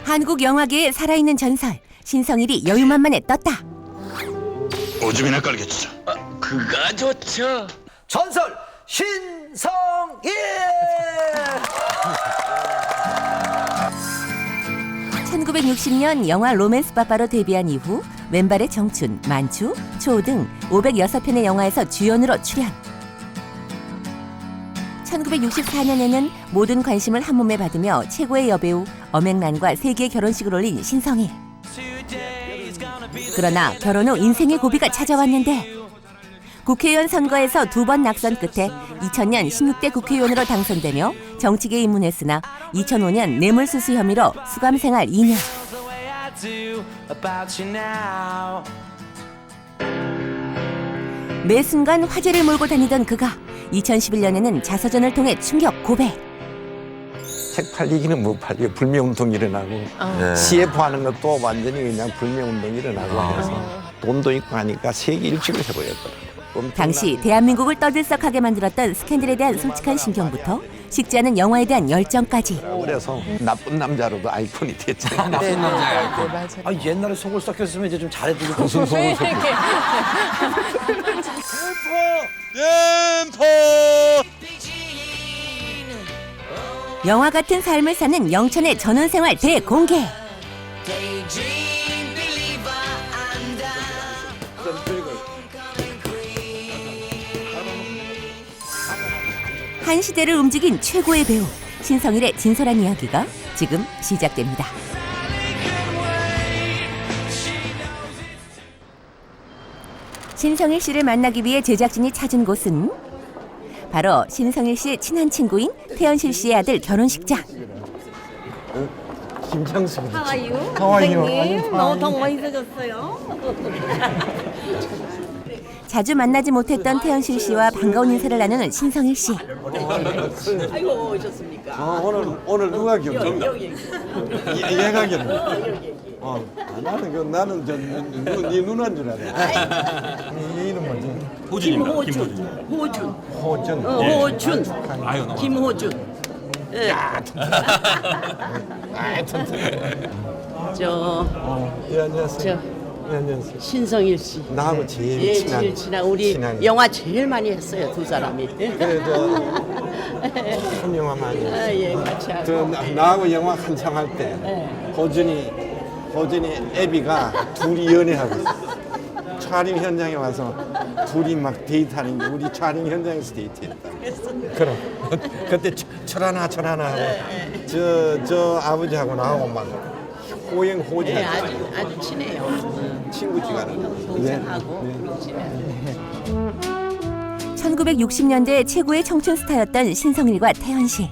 한국 영화계의 살아있는 전설 신성일이 여유만만에 떴다. 오줌이나 깔겠어. 그가 좋죠. 전설 신성일. 1960년 영화 로맨스 빠빠로 데뷔한 이후 왼발의 청춘, 만추, 초 등 506편의 영화에서 주연으로 출연. 1964년에는 모든 관심을 한몸에 받으며 최고의 여배우 엄앵란과 세계의 결혼식을 올린 신성일. 그러나 결혼 후 인생의 고비가 찾아왔는데 국회의원 선거에서 2번 낙선 끝에 2000년 16대 국회의원으로 당선되며 정치계에 입문했으나 2005년 뇌물수수 혐의로 수감생활 2년. 매 순간 화제를 몰고 다니던 그가 2011년에는 자서전을 통해 충격 고백. 책 팔리기는 못 팔려. 불매운동이 일어나고 CF 하는 것도 완전히 그냥 불매운동이 일어나고 해서 돈도 있고 하니까 세계 일주를 해버렸더라고요. 당시 대한민국을 떠들썩하게 만들었던 스캔들에 대한 솔직한 신경부터 식지 않은 영화에 대한 열정까지. 그래서 나쁜 남자로도 아이콘이 됐죠. 아, 옛날에 속을 썩혔으면 이제 좀 잘해주고 무슨 속을 썩혔어. 댐퍼. 영화 같은 삶을 사는 영천의 전원생활 대공개. 한 시대를 움직인 최고의 배우 신성일의 진솔한 이야기가 지금 시작됩니다. 신성일 씨를 만나기 위해 제작진이 찾은 곳은 바로 신성일 씨의 친한 친구인 태연실 씨의 아들 결혼식장. 김창수 하와이요? 선생님 너무 더 멋있어졌어요. 자주 만나지 못했던 태연실 씨와 반가운 인사를 나누는 신성일 씨. 아이고 오셨습니까? 오늘 누가 기억나? 여기 얘가 기억나. 나는 네 누나인 줄 알아. 네 이름 뭐지? 호준. 호준. 호준. 김호준. 예. 예, 안녕하세요. 예, 안녕하세요. 신성일 씨. 나하고 제일 예, 친한. 제일 친한 우리 친한. 영화 제일 많이 했어요 두 사람이. 그래도 한 영화 많이 했어요. 아, 예, 같이 하고. 나하고 영화 한창 할 때 호준이 애비가 둘이 연애하고 있어. 촬영 현장에 와서 둘이 막 데이트하는 게 우리 촬영 현장에서 데이트했다. 그럼 그때 철하나 하고 저 아버지하고 나하고 막 호행 예, 아주 친해요. 친구지가는. 동생하고 친해요. 1960년대 최고의 청춘 스타였던 신성일과 태연 씨.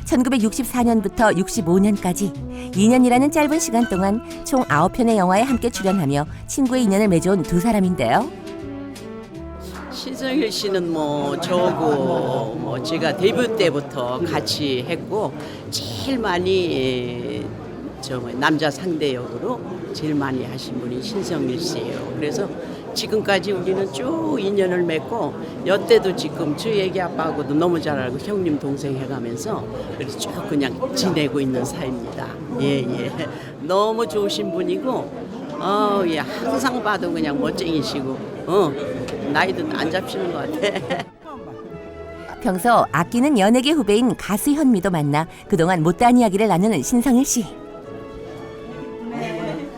1964년부터 65년까지 2년이라는 짧은 시간 동안 총 9편의 영화에 함께 출연하며 친구의 인연을 맺어온 두 사람인데요. 신성일 씨는 저고 제가 데뷔 때부터 같이 했고 제일 많이 남자 상대 역으로 제일 많이 하신 분이 신성일 씨예요. 그래서 지금까지 우리는 쭉 인연을 맺고 여태도 지금 저희 애기 아빠하고도 너무 잘 알고 형님 동생 해가면서 그래서 쭉 그냥 지내고 있는 사이입니다. 예. 너무 좋으신 분이고 예, 항상 봐도 그냥 멋쟁이시고 나이도 안 잡히는 것 같아. 평소 아끼는 연예계 후배인 가수 현미도 만나 그동안 못다한 이야기를 나누는 신성일 씨.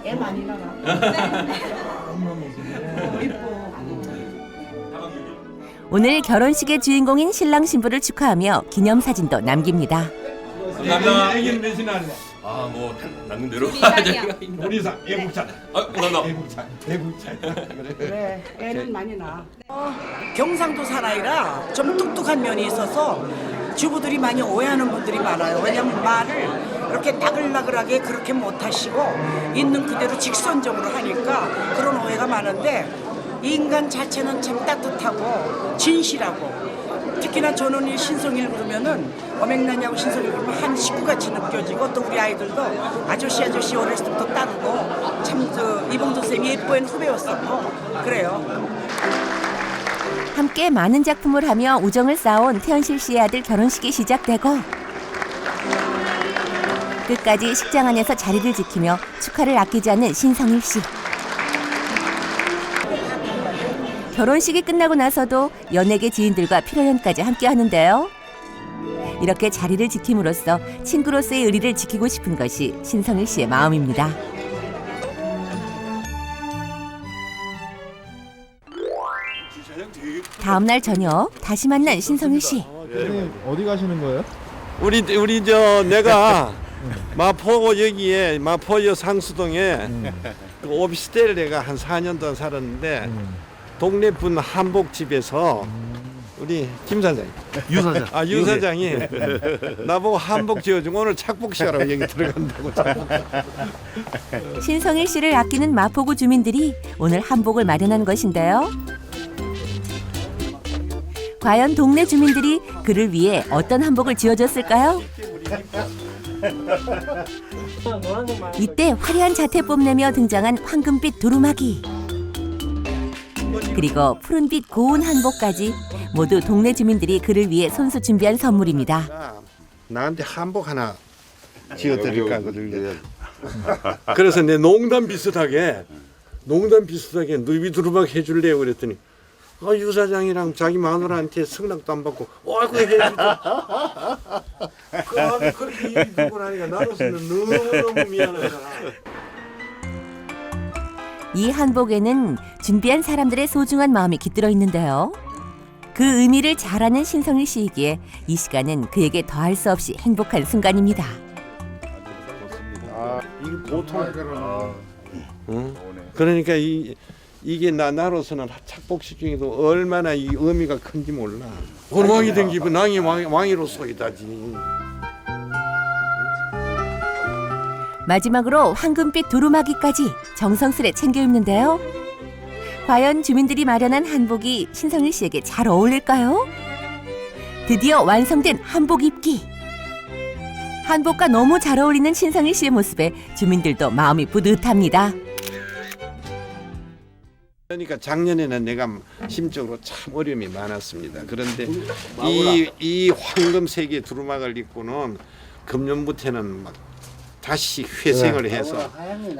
애 많이 나가. 오늘 결혼식의 주인공인 신랑 신부를 축하하며 기념사진도 남깁니다. 감사합니다. 애기는 몇이나 할래? 낳는 대로. 우리 사 애국자. 감사합니다. 애국자. 그래, 애는 많이 나. 경상도 사나이라 좀 뚝뚝한 면이 있어서 주부들이 많이 오해하는 분들이 많아요. 왜냐면 말을 이렇게 나글나글하게 그렇게 못하시고 있는 그대로 직선적으로 하니까 그런 오해가 많은데 인간 자체는 참 따뜻하고 진실하고 특히나 저는 이 신성일 그러면은 엄앵란이하고 신성일 그러면 한 식구같이 느껴지고 또 우리 아이들도 아저씨 어렸을 때부터 따르고 참 이봉도 쌤이 예뻐한 후배였었고 그래요. 함께 많은 작품을 하며 우정을 쌓아온 태연실 씨의 아들 결혼식이 시작되고 끝까지 식장 안에서 자리를 지키며 축하를 아끼지 않는 신성일 씨. 결혼식이 끝나고 나서도 연예계 지인들과 피로연까지 함께 하는데요. 이렇게 자리를 지킴으로써 친구로서의 의리를 지키고 싶은 것이 신성일 씨의 마음입니다. 다음 날 저녁 다시 만난 신성일 씨. 선생님 어디 가시는 거예요? 우리 내가 마포 여기에 마포역 상수동에 그 오피스텔 내가 한 4년 동안 살았는데 동네 분 한복집에서 우리 김 사장, 유 사장, 유 사장이 나보고 한복 지어주고 오늘 착복시하라고 여기 들어간다고. 신성일 씨를 아끼는 마포구 주민들이 오늘 한복을 마련한 것인데요. 과연 동네 주민들이 그를 위해 어떤 한복을 지어줬을까요? 이때 화려한 자태 뽐내며 등장한 황금빛 두루마기 그리고 푸른빛 고운 한복까지 모두 동네 주민들이 그를 위해 손수 준비한 선물입니다. 나한테 한복 하나 지어드릴까 하거든요. 그래서 내 농담 비슷하게 누비 두루마기 해줄래요 그랬더니 유 사장이랑 자기 마누라한테 승낙도 안 받고 아이고 해주자. 그렇게 일이 되고 나니까 나로서는 너무너무 미안하잖아. 이 한복에는 준비한 사람들의 소중한 마음이 깃들어 있는데요. 그 의미를 잘 아는 신성일 씨이기에 이 시간은 그에게 더할 수 없이 행복한 순간입니다. 이게 보통 그러니까 이게 나로서는 착복시키기도 얼마나 이 의미가 큰지 몰라. 왕이 된 기분, 왕이로서이다지. 마지막으로 황금빛 두루마기까지 정성스레 챙겨 입는데요. 과연 주민들이 마련한 한복이 신성일 씨에게 잘 어울릴까요? 드디어 완성된 한복 입기. 한복과 너무 잘 어울리는 신성일 씨의 모습에 주민들도 마음이 뿌듯합니다. 그러니까 작년에는 내가 심적으로 참 어려움이 많았습니다. 그런데 이 황금색의 두루마기를 입고는 금년부터는 막 다시 회생을 해서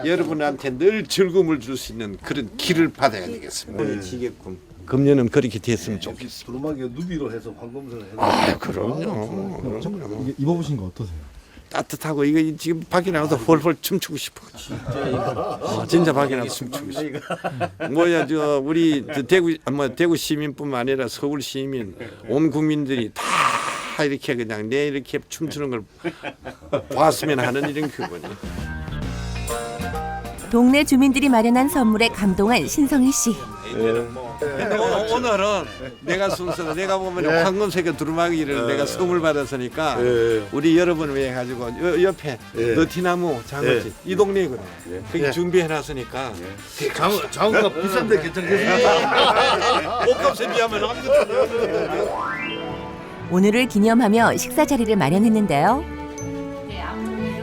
여러분한테 늘 즐거움을 줄 수 있는 그런 길을 받아야 되겠습니다. 지게끔 금년은 그렇게 됐으면 좋겠습니다. 두루마기가 누비로 해서 황금색을 해서. 아, 그럼요. 이게 입어보신 거 어떠세요? 따뜻하고 이거 지금 밖에 나가서 헐헐 춤추고 싶어. 진짜 밖에 나가서 춤추고 싶어. 뭐야 저 우리 대구 시민뿐만 아니라 서울 시민 온 국민들이 다 이렇게 그냥 내 이렇게 춤추는 걸 봤으면 하는 이런 기분이. 동네 주민들이 마련한 선물에 감동한 신성일 씨. 근데 오늘은 내가 순서가 내가 보면 황금색의 두루마기를 내가 선물 받았으니까 우리 여러분을 위해 가지고 옆에 너티나무 장어지 이 동네거든. 거기 준비해 놨으니까 장어가 비싼데 괜찮겠어요? 옷값에 비하면 아무것도 오늘을 기념하며 식사 자리를 마련했는데요.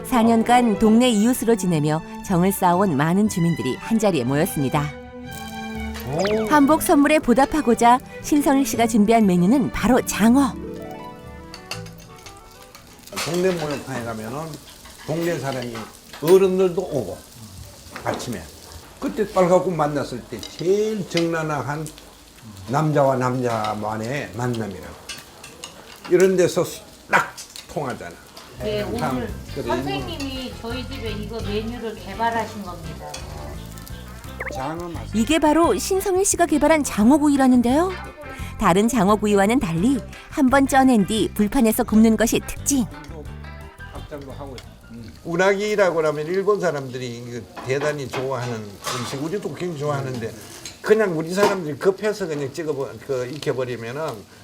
4년간 동네 이웃으로 지내며 정을 쌓아온 많은 주민들이 한자리에 모였습니다. 한복 선물에 보답하고자 신성일 씨가 준비한 메뉴는 바로 장어. 동네 목욕탕에 가면은 동네 사람이 어른들도 오고 아침에 그때 빨갛고 만났을 때 제일 적나라한 남자와 남자만의 만남이라고. 이런 데서 딱 통하잖아. 네, 오늘 그래. 선생님이 저희 집에 이거 메뉴를 개발하신 겁니다. 장어 맛. 이게 바로 신성일 씨가 개발한 장어구이라는데요. 다른 장어구이와는 달리 한 번 쪄낸 뒤 불판에서 굽는 것이 특징. 합장도 하고. 운하기라고 하면 일본 사람들이 대단히 좋아하는 음식, 우리도 굉장히 좋아하는데 그냥 우리 사람들이 급해서 그냥 익혀버리면은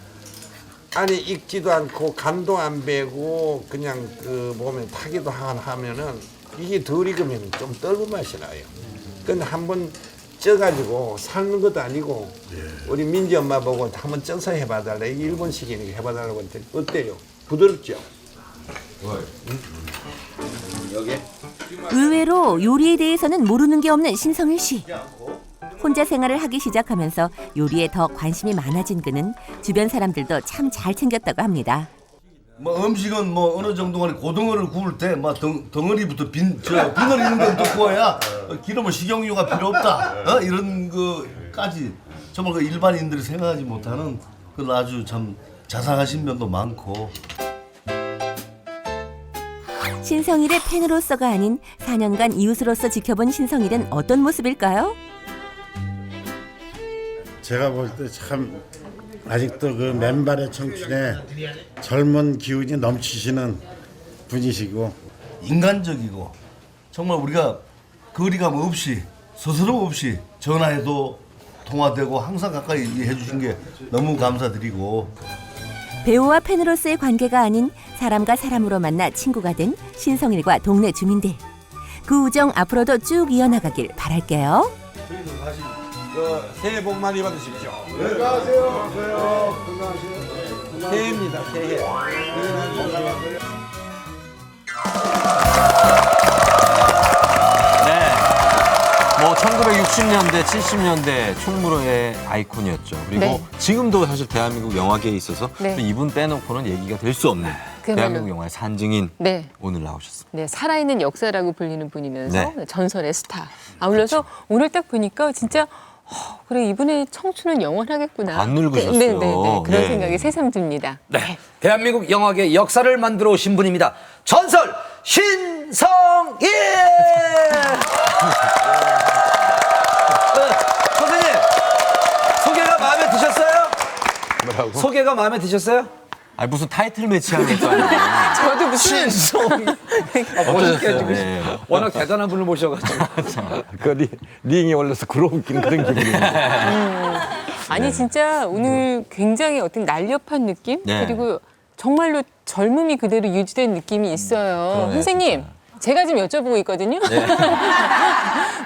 안에 익지도 않고 간도 안 배고 그냥 몸에 타기도 하면은 이게 덜 익으면 좀 떫은 맛이 나요. 근데 한번 쪄가지고 삶는 것도 아니고 우리 민지 엄마 보고 한번 쪄서 해봐달라. 이게 일본식이니까 해봐달라고 했더니 어때요? 부드럽죠? 의외로 요리에 대해서는 모르는 게 없는 신성일 씨. 혼자 생활을 하기 시작하면서 요리에 더 관심이 많아진 그는 주변 사람들도 참 잘 챙겼다고 합니다. 뭐 음식은 뭐 어느 정도 간에 고등어를 구울 때 막 덩어리부터 비늘 있는 데부터 구워야 기름은 식용유가 필요 없다. 이런 거까지 정말 그 일반인들이 생각하지 못하는 그 아주 참 자상하신 면도 많고. 신성일의 팬으로서가 아닌 4년간 이웃으로서 지켜본 신성일은 어떤 모습일까요? 제가 볼 때 참 아직도 그 맨발의 청춘에 젊은 기운이 넘치시는 분이시고 인간적이고 정말 우리가 거리감 없이 스스럼 없이 전화해도 통화되고 항상 가까이 해주신 게 너무 감사드리고 배우와 팬으로서의 관계가 아닌 사람과 사람으로 만나 친구가 된 신성일과 동네 주민들. 그 우정 앞으로도 쭉 이어나가길 바랄게요. 새해 복 많이 받으십시오. 건강하세요. 새해입니다. 새해. 뭐 1960년대, 70년대 총무로의 아이콘이었죠. 그리고 네. 지금도 사실 대한민국 영화계에 있어서 네. 또 이분 빼놓고는 얘기가 될 수 없는 그야말로. 대한민국 영화의 산증인 네. 오늘 나오셨습니다. 네, 살아있는 역사라고 불리는 분이면서 네. 전설의 스타. 아울러서 오늘 딱 보니까 진짜 그래 이분의 청춘은 영원하겠구나. 안 늙으셨어요. 네. 그런 네. 생각이 새삼 듭니다. 네. 대한민국 영화계 역사를 만들어 오신 분입니다. 전설 신성일! 선생님, 소개가 마음에 드셨어요? 뭐라고? 소개가 마음에 드셨어요? 아니 무슨 타이틀 매치 하는 것도 아니고. 저도 무슨 어떠셨어요? 네. 워낙 대단한 분을 모셔가지고. 그 링에 올라서 그러긴 그런 기분이에요. 아니 진짜 오늘 굉장히 어떤 날렵한 느낌 네. 그리고 정말로 젊음이 그대로 유지된 느낌이 있어요. 그러네, 선생님. 진짜. 제가 지금 여쭤보고 있거든요. 네.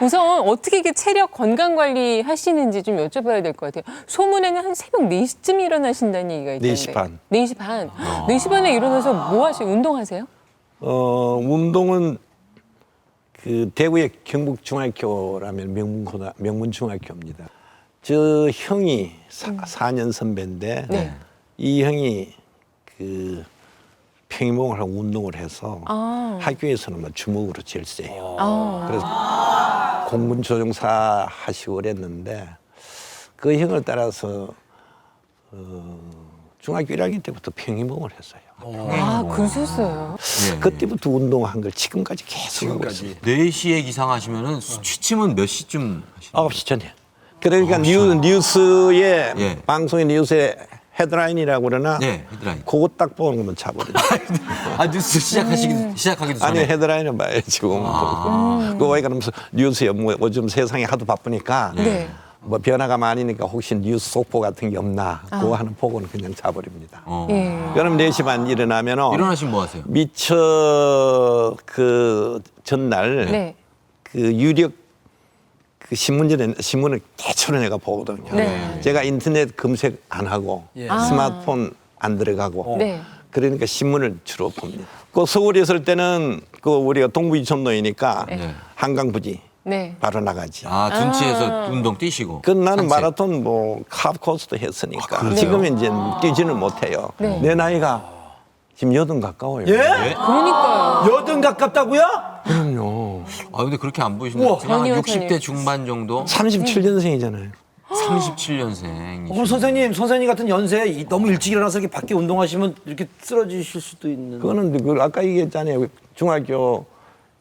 우선 어떻게 이게 체력 건강 관리 하시는지 좀 여쭤봐야 될 것 같아요. 소문에는 한 새벽 4시쯤 일어나신다는 얘기가 있던데. 4시 반. 4시 반. 4시 반에 일어나서 뭐 하세요? 운동하세요? 운동은 그 대구의 경북중학교라면 명문중학교입니다. 저 형이 4년 선배인데 네. 이 형이 그 평일봉을 하고 운동을 해서 학교에서는 뭐 주먹으로 제일 세요. 그래서 공군조종사 하시고 그랬는데 그 형을 따라서 중학교 1학년 때부터 평일봉을 했어요. 그러셨어요? 네. 그때부터 운동한 걸 지금까지 계속 하고 있어요. 4시에 기상하시면은 취침은 몇 시쯤 하시나요? 9시 전에. 그러니까 뉴스에 예. 방송의 뉴스에 헤드라인이라고 그러나 네, 헤드라인. 그거 딱 보는 거면 잡아버려. 아 뉴스 시작하기도 전에. 아니 헤드라인은 봐야지 지금. 그거 왜 그러면서 뉴스에 뭐 요즘 세상이 하도 바쁘니까 네. 뭐 변화가 많으니까 혹시 뉴스 속보 같은 게 없나 그거 하는 보고는 그냥 자버립니다. 예. 그럼 4시 반 일어나면은 일어나시면 뭐 하세요? 미처 그 전날 네. 그 유력 그 신문을 대체로 내가 보거든요. 네. 제가 인터넷 검색 안 하고 스마트폰 안 들어가고 네. 그러니까 신문을 주로 봅니다. 그 서울에 있을 때는 그 우리가 동부 이촌로이니까 네. 한강 부지 네. 바로 나가지. 둔치에서 운동 뛰시고. 그 나는 산책. 마라톤 뭐 하프코스도 했으니까 그러세요? 지금은 이제 뛰지는 못해요. 네. 내 나이가 지금 80 가까워요. 예? 그러니까요. 80 가깝다고요? 그럼요. 아 근데 그렇게 안 보이시면 전혀, 60대 전혀. 중반 정도. 37년생이잖아요. 37년생. 그럼 선생님 같은 연세에 너무 일찍 일어나서 이렇게 밖에 운동하시면 이렇게 쓰러지실 수도 있는. 그거는 그 아까 얘기했잖아요. 중학교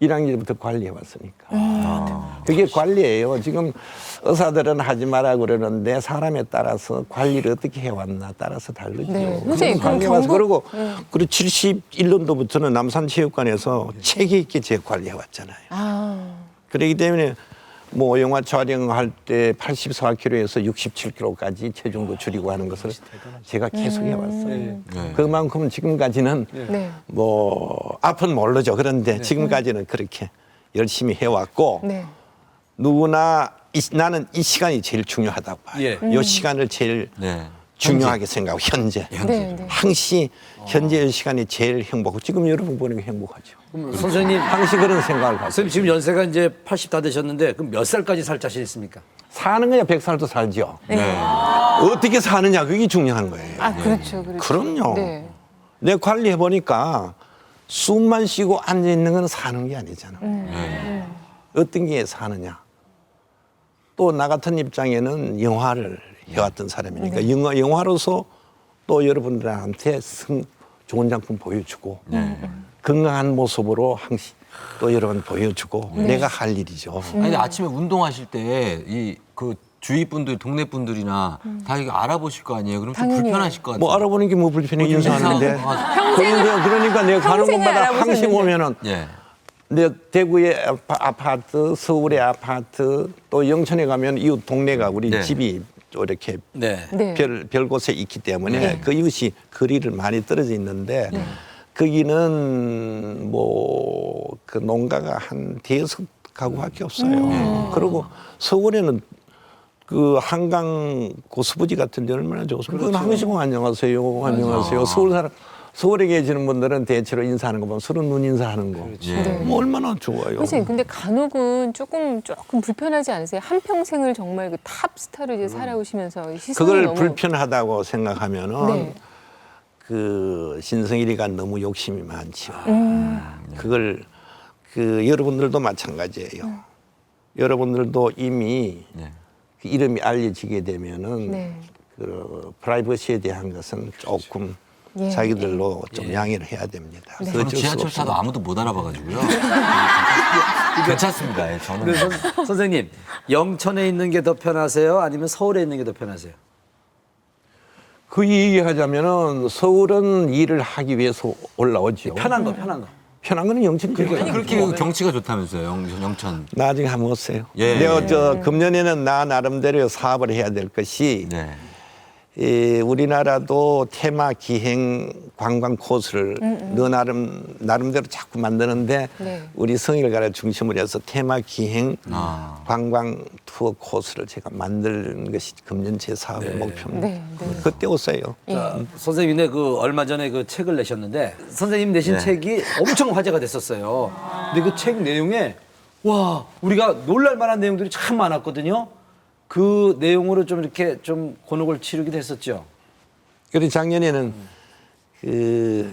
1학년부터 관리해왔으니까. 그게 관리예요. 지금 의사들은 하지 마라 그러는데 사람에 따라서 관리를 어떻게 해왔나 따라서 다르죠. 네. 선생님, 그럼 관리해와서 경북- 그리고 71년도부터는 남산체육관에서 체계 있게 제 관리해왔잖아요. 그렇기 때문에 뭐 영화 촬영할 때 84kg에서 67kg까지 체중도 줄이고 하는 것을 제가 계속 해왔어요. 네. 그만큼 지금까지는 네. 뭐 앞은 모르죠. 그런데 지금까지는 그렇게 열심히 해왔고 네. 누구나 나는 이 시간이 제일 중요하다고 봐요. 예. 이 시간을 제일 네. 중요하게 생각하고 현재. 네. 네. 항시 현재 이 시간이 제일 행복하고 지금 여러분 보는 게 행복하죠. 선생님, 항시 그런 생각을 갖고 선생님 지금 연세가 이제 80 다 되셨는데 그럼 몇 살까지 살 자신 있습니까? 사는 거야 100살도 살죠. 네. 어떻게 사느냐 그게 중요한 거예요. 그렇죠. 그렇죠. 그럼요. 네. 내 관리해 보니까 숨만 쉬고 앉아 있는 건 사는 게 아니잖아. 어떤 게 사느냐. 또 나 같은 입장에는 영화를 해왔던 사람이니까 영화로서 또 여러분들한테 좋은 작품 보여주고 건강한 모습으로 항상 또 여러분 보여주고 내가 할 일이죠. 아니 근데 아침에 운동하실 때 이 그 주위 분들, 동네 분들이나 다 이거 알아보실 거 아니에요? 그럼 좀 당연히. 불편하실 것 같아요. 뭐 알아보는 게 뭐 불편해 인사하는데. 그러니까 내가 가는 평생을 곳마다 항상 알아보셨는데. 오면은 예. 내 대구의 아파트, 서울의 아파트, 또 영천에 가면 이웃 동네가 우리 네. 집이 이렇게 네. 네. 별 곳에 있기 때문에 그 이웃이 거리를 많이 떨어져 있는데 거기는 뭐 그 농가가 한 5가구밖에 없어요. 그리고 서울에는 그 한강 고수부지 같은 데 얼마나 좋습니까? 그건 항시고 안녕하세요, 안녕하세요. 서울에 계시는 분들은 대체로 인사하는 거 보면 서로 눈 인사하는 거. 뭐 얼마나 좋아요. 선생님, 근데 간혹은 조금 불편하지 않으세요? 한 평생을 정말 그 탑 스타를 이제 살아오시면서 시선이 그걸 너무 불편하다고 생각하면은 네. 그 신성일이가 너무 욕심이 많죠. 그걸 그 여러분들도 마찬가지예요. 여러분들도 이미 그 이름이 알려지게 되면은 네. 그 프라이버시에 대한 것은 조금 예. 자기들로 좀 양해를 해야 됩니다. 네. 저는 지하철 타도 아무도 못 알아봐가지고요. 괜찮습니다. 예, 저는. 그래서 선생님, 영천에 있는 게 더 편하세요? 아니면 서울에 있는 게 더 편하세요? 그 얘기하자면은 서울은 일을 하기 위해서 올라오죠. 편한 거. 편한 거는 영천 아니, 거죠. 그렇게 경치가 좋다면서요, 영천. 나중에 한번 오세요. 예. 내가 금년에는 나 나름대로 사업을 해야 될 것이 네. 우리나라도 테마 기행 관광 코스를 너 나름대로 자꾸 만드는데 네. 우리 성일가를 중심으로 해서 테마 기행 아. 관광 투어 코스를 제가 만드는 것이 금년 제 사업의 목표입니다. 네, 네. 그때 오세요. 자, 선생님네 그 얼마 전에 그 책을 내셨는데 선생님 내신 네. 책이 엄청 화제가 됐었어요. 근데 그 책 내용에 와 우리가 놀랄 만한 내용들이 참 많았거든요. 그 내용으로 좀 이렇게 좀 곤혹을 치르기도 했었죠. 그래서 작년에는 그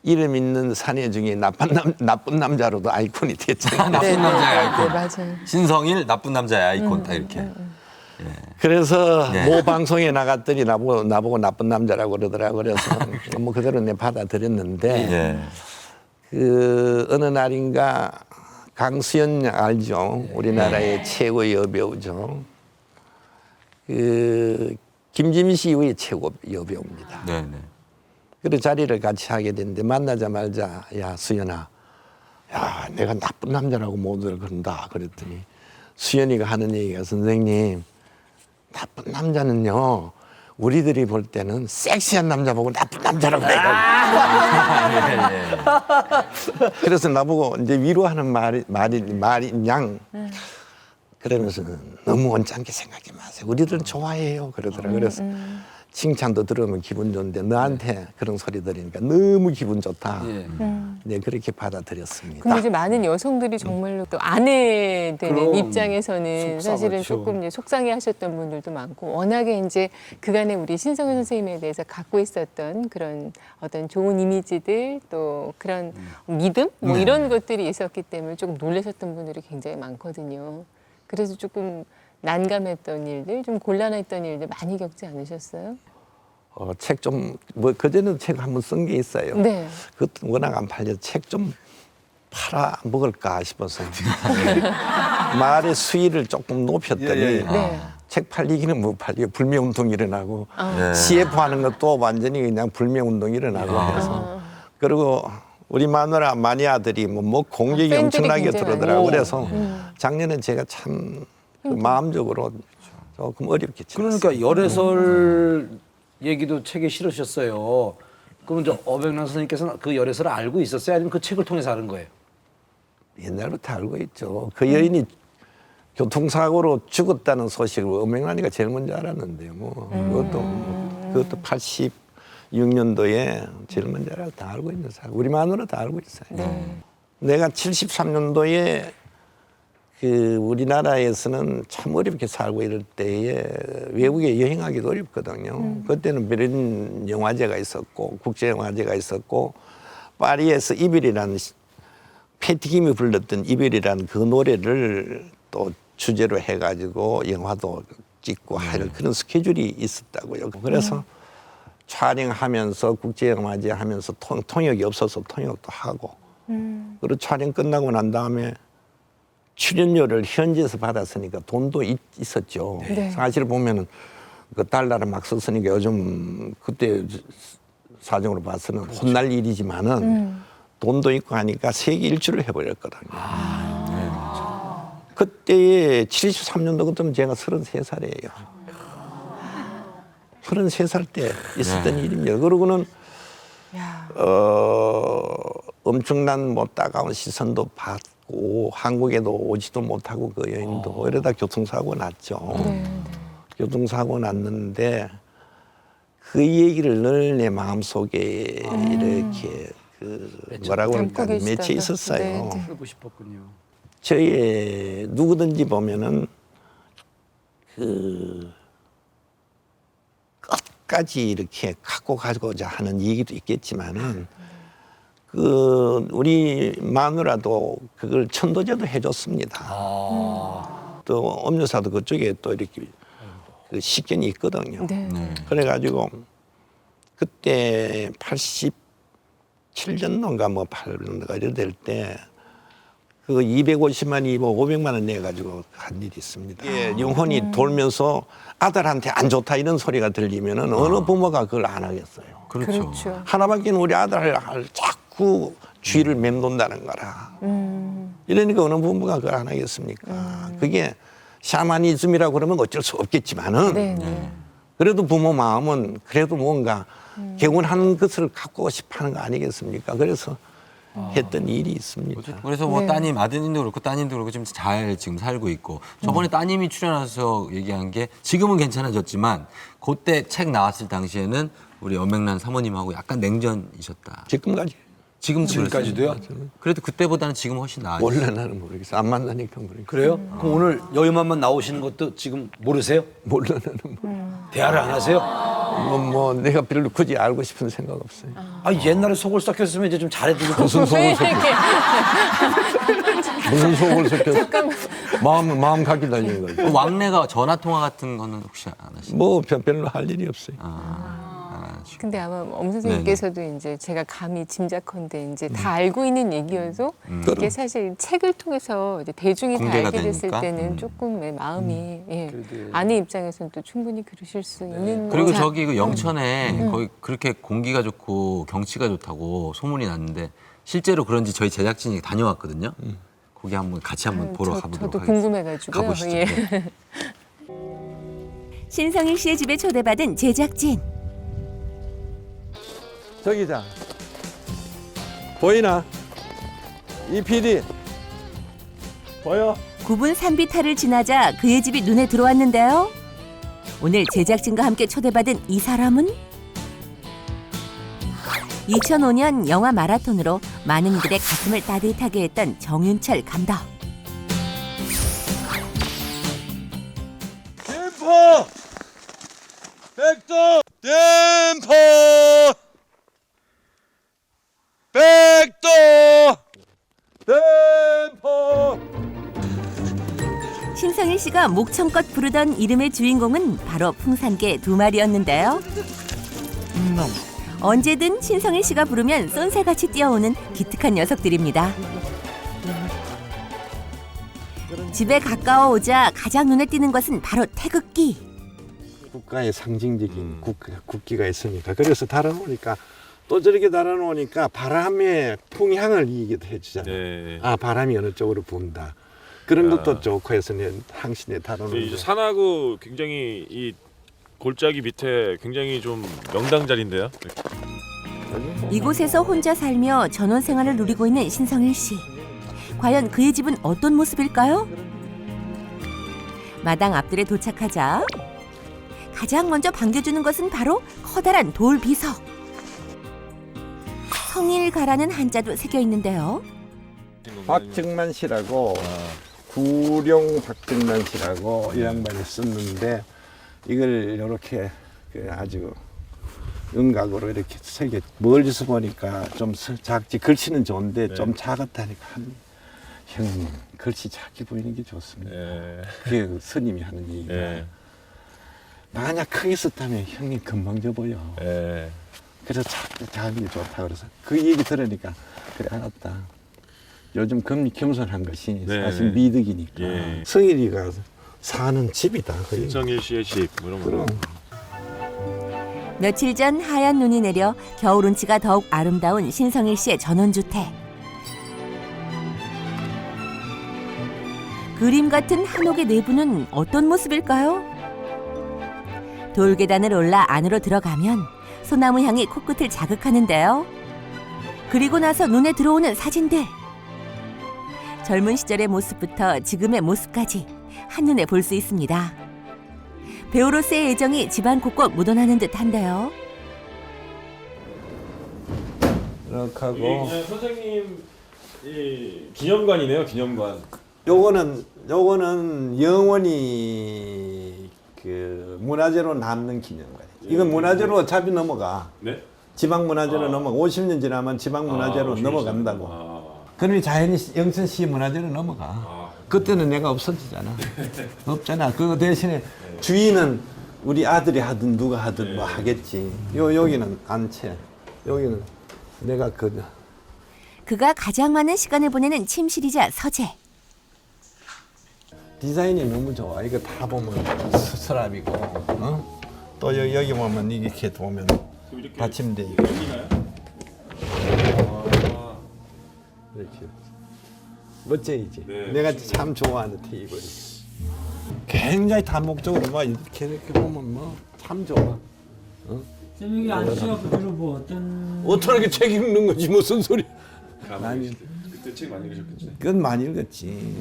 이름 있는 사내 중에 나쁜 남자로도 아이콘이 됐잖아요. 나쁜 남자의 아이콘. 네, 맞아요. 신성일 나쁜 남자의 아이콘 다 이렇게. 그래서 네. 모 방송에 나갔더니 나보고 나쁜 남자라고 그러더라고요. 그래서 뭐 그대로 내 받아들였는데 예. 그 어느 날인가 강수연 알죠? 우리나라의 최고의 여배우죠. 그 김지민 씨 이후에 최고 여배우입니다. 네, 네. 그래서 자리를 같이 하게 됐는데 만나자마자 야 수연아, 야 내가 나쁜 남자라고 모두를 그런다 그랬더니 수연이가 하는 얘기가 선생님 나쁜 남자는요 우리들이 볼 때는 섹시한 남자 보고 나쁜 남자라고 해요. 그래서 나보고 이제 위로하는 말이 양 그러면서 너무 언짢게 생각하지 마세요. 우리들은 좋아해요. 그러더라고요. 그래서 칭찬도 들으면 기분 좋은데 너한테 그런 소리 들으니까 너무 기분 좋다. 네, 그렇게 받아들였습니다. 근데 이제 많은 여성들이 정말로 또 아내 되는 그럼 입장에서는 사실은 속상하죠. 조금 이제 속상해하셨던 분들도 많고 워낙에 이제 그간에 우리 신성일 선생님에 대해서 갖고 있었던 그런 어떤 좋은 이미지들 또 그런 믿음 뭐 이런 것들이 있었기 때문에 조금 놀라셨던 분들이 굉장히 많거든요. 그래서 조금 난감했던 일들, 좀 곤란했던 일들 많이 겪지 않으셨어요? 책 좀 뭐 그전에도 책 한번 쓴 게 있어요. 네. 그것도 워낙 안 팔려 책 좀 팔아 먹을까 싶어서 말의 수위를 조금 높였더니 네. 책 팔리기는 못 팔려 불매운동 일어나고 네. CF 하는 것도 완전히 그냥 불매운동 일어나고 해서 그리고 우리 마누라 마니아들이 뭐 공격이 팬들이 엄청나게 굉장히 들어오더라고요. 많이. 그래서 작년에 제가 참 그 마음적으로 조금 어렵게 지냈어요. 그러니까 열애설 얘기도 책에 실으셨어요. 그럼 이제 어백란 선생님께서는 그 열애설을 알고 있었어요? 아니면 그 책을 통해서 아는 거예요? 옛날부터 알고 있죠. 그 여인이 교통사고로 죽었다는 소식을 엄명란이가 제일 먼저 알았는데요. 그것도 86년도에 제일 먼저 다 알고 있는 사람. 우리 마누라 다 알고 있어요. 내가 73년도에 그 우리나라에서는 참 어렵게 살고 이럴 때에 외국에 여행하기도 어렵거든요. 그때는 베를린 영화제가 있었고 국제 영화제가 있었고 파리에서 이별이라는 패티김이 불렀던 이별이라는 그 노래를 또 주제로 해가지고 영화도 찍고 할 그런 스케줄이 있었다고요. 그래서 촬영하면서 국제 영화제 하면서 통역이 없어서 통역도 하고 그리고 촬영 끝나고 난 다음에 출연료를 현지에서 받았으니까 돈도 있었죠. 네. 사실 보면은 그 달러를 막 썼으니까 요즘 그때 사정으로 봐서는 혼날 일이지만은 돈도 있고 하니까 세계 일주를 해버렸거든요. 그때 73년도 그때면 제가 33살이에요. 33살 때 있었던 일입니다. 그러고는 엄청난 뭐 따가운 시선도 받고 한국에도 오지도 못하고 그 여행도 이러다 교통사고 났죠. 교통사고 났는데 그 얘기를 늘 내 마음속에 이렇게 그 뭐라고 할까 맺혀 있었어요. 하고 싶었군요. 저의 누구든지 보면은 그 끝까지 이렇게 갖고 가고자 하는 얘기도 있겠지만은 그 우리 마누라도 그걸 천도제도 해줬습니다. 또 음료사도 그쪽에 또 이렇게 그 식견이 있거든요. 그래가지고 그때 87년도인가 뭐 8년도가 이래 될 때 그 250만이 뭐 500만 원 내가지고 한 일이 있습니다. 영혼이 돌면서 아들한테 안 좋다 이런 소리가 들리면은 어느 부모가 그걸 안 하겠어요. 그렇죠. 하나밖에 우리 아들을 자꾸 쥐를 맴돈다는 거라. 이러니까 어느 부모가 그걸 안 하겠습니까? 그게 샤머니즘이라고 그러면 어쩔 수 없겠지만은 그래도 부모 마음은 그래도 뭔가 개운한 것을 갖고 싶어하는 거 아니겠습니까? 그래서 했던 일이 있습니다. 그래서 뭐 따님 아드님도 그렇고 따님도 그렇고 지금 잘 지금 살고 있고 저번에 따님이 출연해서 얘기한 게 지금은 괜찮아졌지만 그때 책 나왔을 당시에는 우리 엄명란 사모님하고 약간 냉전이셨다. 지금까지. 지금까지도요? 그래도 그때보다는 지금 훨씬 나아졌어요. 몰라 나는 모르겠어. 안 만나니까 모르겠어. 그래요? 그럼 오늘 여유만만 나오시는 것도 지금 모르세요? 몰라 나는 대화를 안 하세요? 뭐 내가 별로 굳이 알고 싶은 생각 없어요. 아 옛날에 속을 썩혔으면 이제 좀 잘해드릴 무슨 속을 썩혔어? 무슨 속을 썩혔어? 마음 갖기 달린 거죠. 왕래가 전화 통화 같은 거는 혹시 안 하시나요? 뭐 별로 할 일이 없어요. 근데 아마 엄 선생님께서도 이제 제가 감히 짐작컨대 이제 다 알고 있는 얘기여도 이게 사실 책을 통해서 이제 대중이 다 알게 됐을 되니까? 때는 조금 마음이 아내 입장에서는 또 충분히 그러실 수 있는. 그리고 저기 그 영천에 거기 그렇게 공기가 좋고 경치가 좋다고 소문이 났는데 실제로 그런지 저희 제작진이 다녀왔거든요. 거기 한번 같이 한번 보러 가보도록 저도 하겠습니다. 궁금해가지고요. 가보시죠. 예. 네. 신성일 씨의 집에 초대받은 제작진. 저기자 보이나? 이 PD 보여? 9분 산비탈을 지나자 그의 집이 눈에 들어왔는데요. 오늘 제작진과 함께 초대받은 이 사람은 2005년 영화 마라톤으로 많은 이들의 가슴을 따뜻하게 했던 정윤철 감독. 템포! 백도! 템포! 백도! 템포! 신성일 씨가 목청껏 부르던 이름의 주인공은 바로 풍산개 2마리였는데요. 언제든 신성일 씨가 부르면 쏜새같이 뛰어오는 기특한 녀석들입니다. 집에 가까워오자 가장 눈에 띄는 것은 바로 태극기. 국가의 상징적인 국기가 있으니까 그래서 달아놓으니까 또 저렇게 달아놓으니까 바람의 풍향을 이기도 해주잖아요. 아 바람이 어느 쪽으로 분다. 그런 것도 좋고 해서 항신에 달아놓는. 산하구 굉장히 이 골짜기 밑에 굉장히 좀 명당 자리인데요. 이곳에서 혼자 살며 전원 생활을 누리고 있는 신성일 씨. 과연 그의 집은 어떤 모습일까요? 마당 앞들에 도착하자 가장 먼저 반겨주는 것은 바로 커다란 돌 비석. 성일가라는 한자도 새겨 있는데요. 박정만 씨라고 구룡 박정란 씨라고 이 양반이 썼는데 이걸 이렇게 아주 음각으로 이렇게 세게 멀리서 보니까 좀 작지 글씨는 좋은데 좀 작았다니까 형님 글씨 작게 보이는 게 좋습니다. 그게 스님이 하는 얘기가 만약 크게 썼다면 형님 금방 접어요. 그래서 작은 게 좋다 그래서 그 얘기 들으니까 그래 알았다. 요즘 겸손한 것이 사실 미덕이니까 성일이가 사는 집이다. 신성일 씨의 집 뭐 이런 거. 며칠 전 하얀 눈이 내려 겨울 운치가 더욱 아름다운 신성일 씨의 전원주택. 그림 같은 한옥의 내부는 어떤 모습일까요? 돌계단을 올라 안으로 들어가면 소나무 향이 코끝을 자극하는데요. 그리고 나서 눈에 들어오는 사진들. 젊은 시절의 모습부터 지금의 모습까지 한눈에 볼 수 있습니다. 배우로서의 애정이 집안 곳곳 묻어나는 듯한데요. 이렇게 하고 선생님 이 기념관이네요. 기념관. 요거는 영원히 그 문화재로 남는 기념관이에요. 이건 문화재로 어차피 넘어가. 네? 지방 문화재로 넘어가. 50년 지나면 지방 문화재로 넘어간다고. 그러니 자연히 영천시 문화재로 넘어가. 그때는 내가 없어지잖아. 없잖아. 그거 대신에 주인은 우리 아들이 하든 누가 하든 뭐 하겠지. 여기는 안 채. 여기는 내가 그가 가장 많은 시간을 보내는 침실이자 서재. 디자인이 너무 좋아. 이거 다 보면 서랍이고, 어? 또 여기 보면 이렇게 보면 받침대 있고. 그렇지. 멋쟁이지. 내가 참 좋아하는 테이블이. 굉장히 다목적으로 막 이렇게 보면 뭐 참 좋아. 어? 여기 앉으셔서 주로 뭐 어떻게 책 읽는 거지 무슨 소리? 그때 책 많이 읽으셨겠지. 그건 많이 읽었지.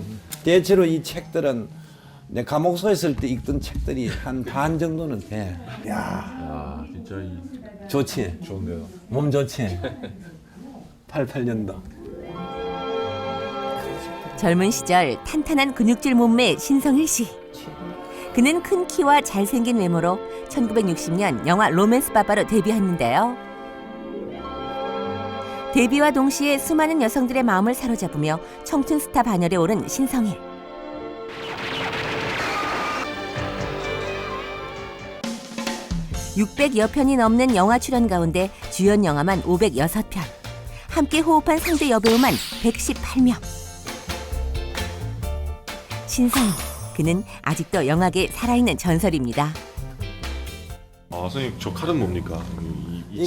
대체로 이 책들은 내 감옥소에 있을 때 읽던 책들이 한 반 정도는 돼. 야, 진짜 좋지. 좋은데요. 몸 좋지. 88년도. 젊은 시절 탄탄한 근육질 몸매의 신성일 씨. 그는 큰 키와 잘생긴 외모로 1960년 영화 로맨스 바바로 데뷔했는데요. 데뷔와 동시에 수많은 여성들의 마음을 사로잡으며 청춘 스타 반열에 오른 신성일. (600여 편이) 넘는 영화 출연 가운데 주연 영화만 506편, 함께 호흡한 상대 여배우만 118명. 신성일, 그는 아직도 영화계에 살아있는 전설입니다. 선생님 저 칼은 뭡니까? 이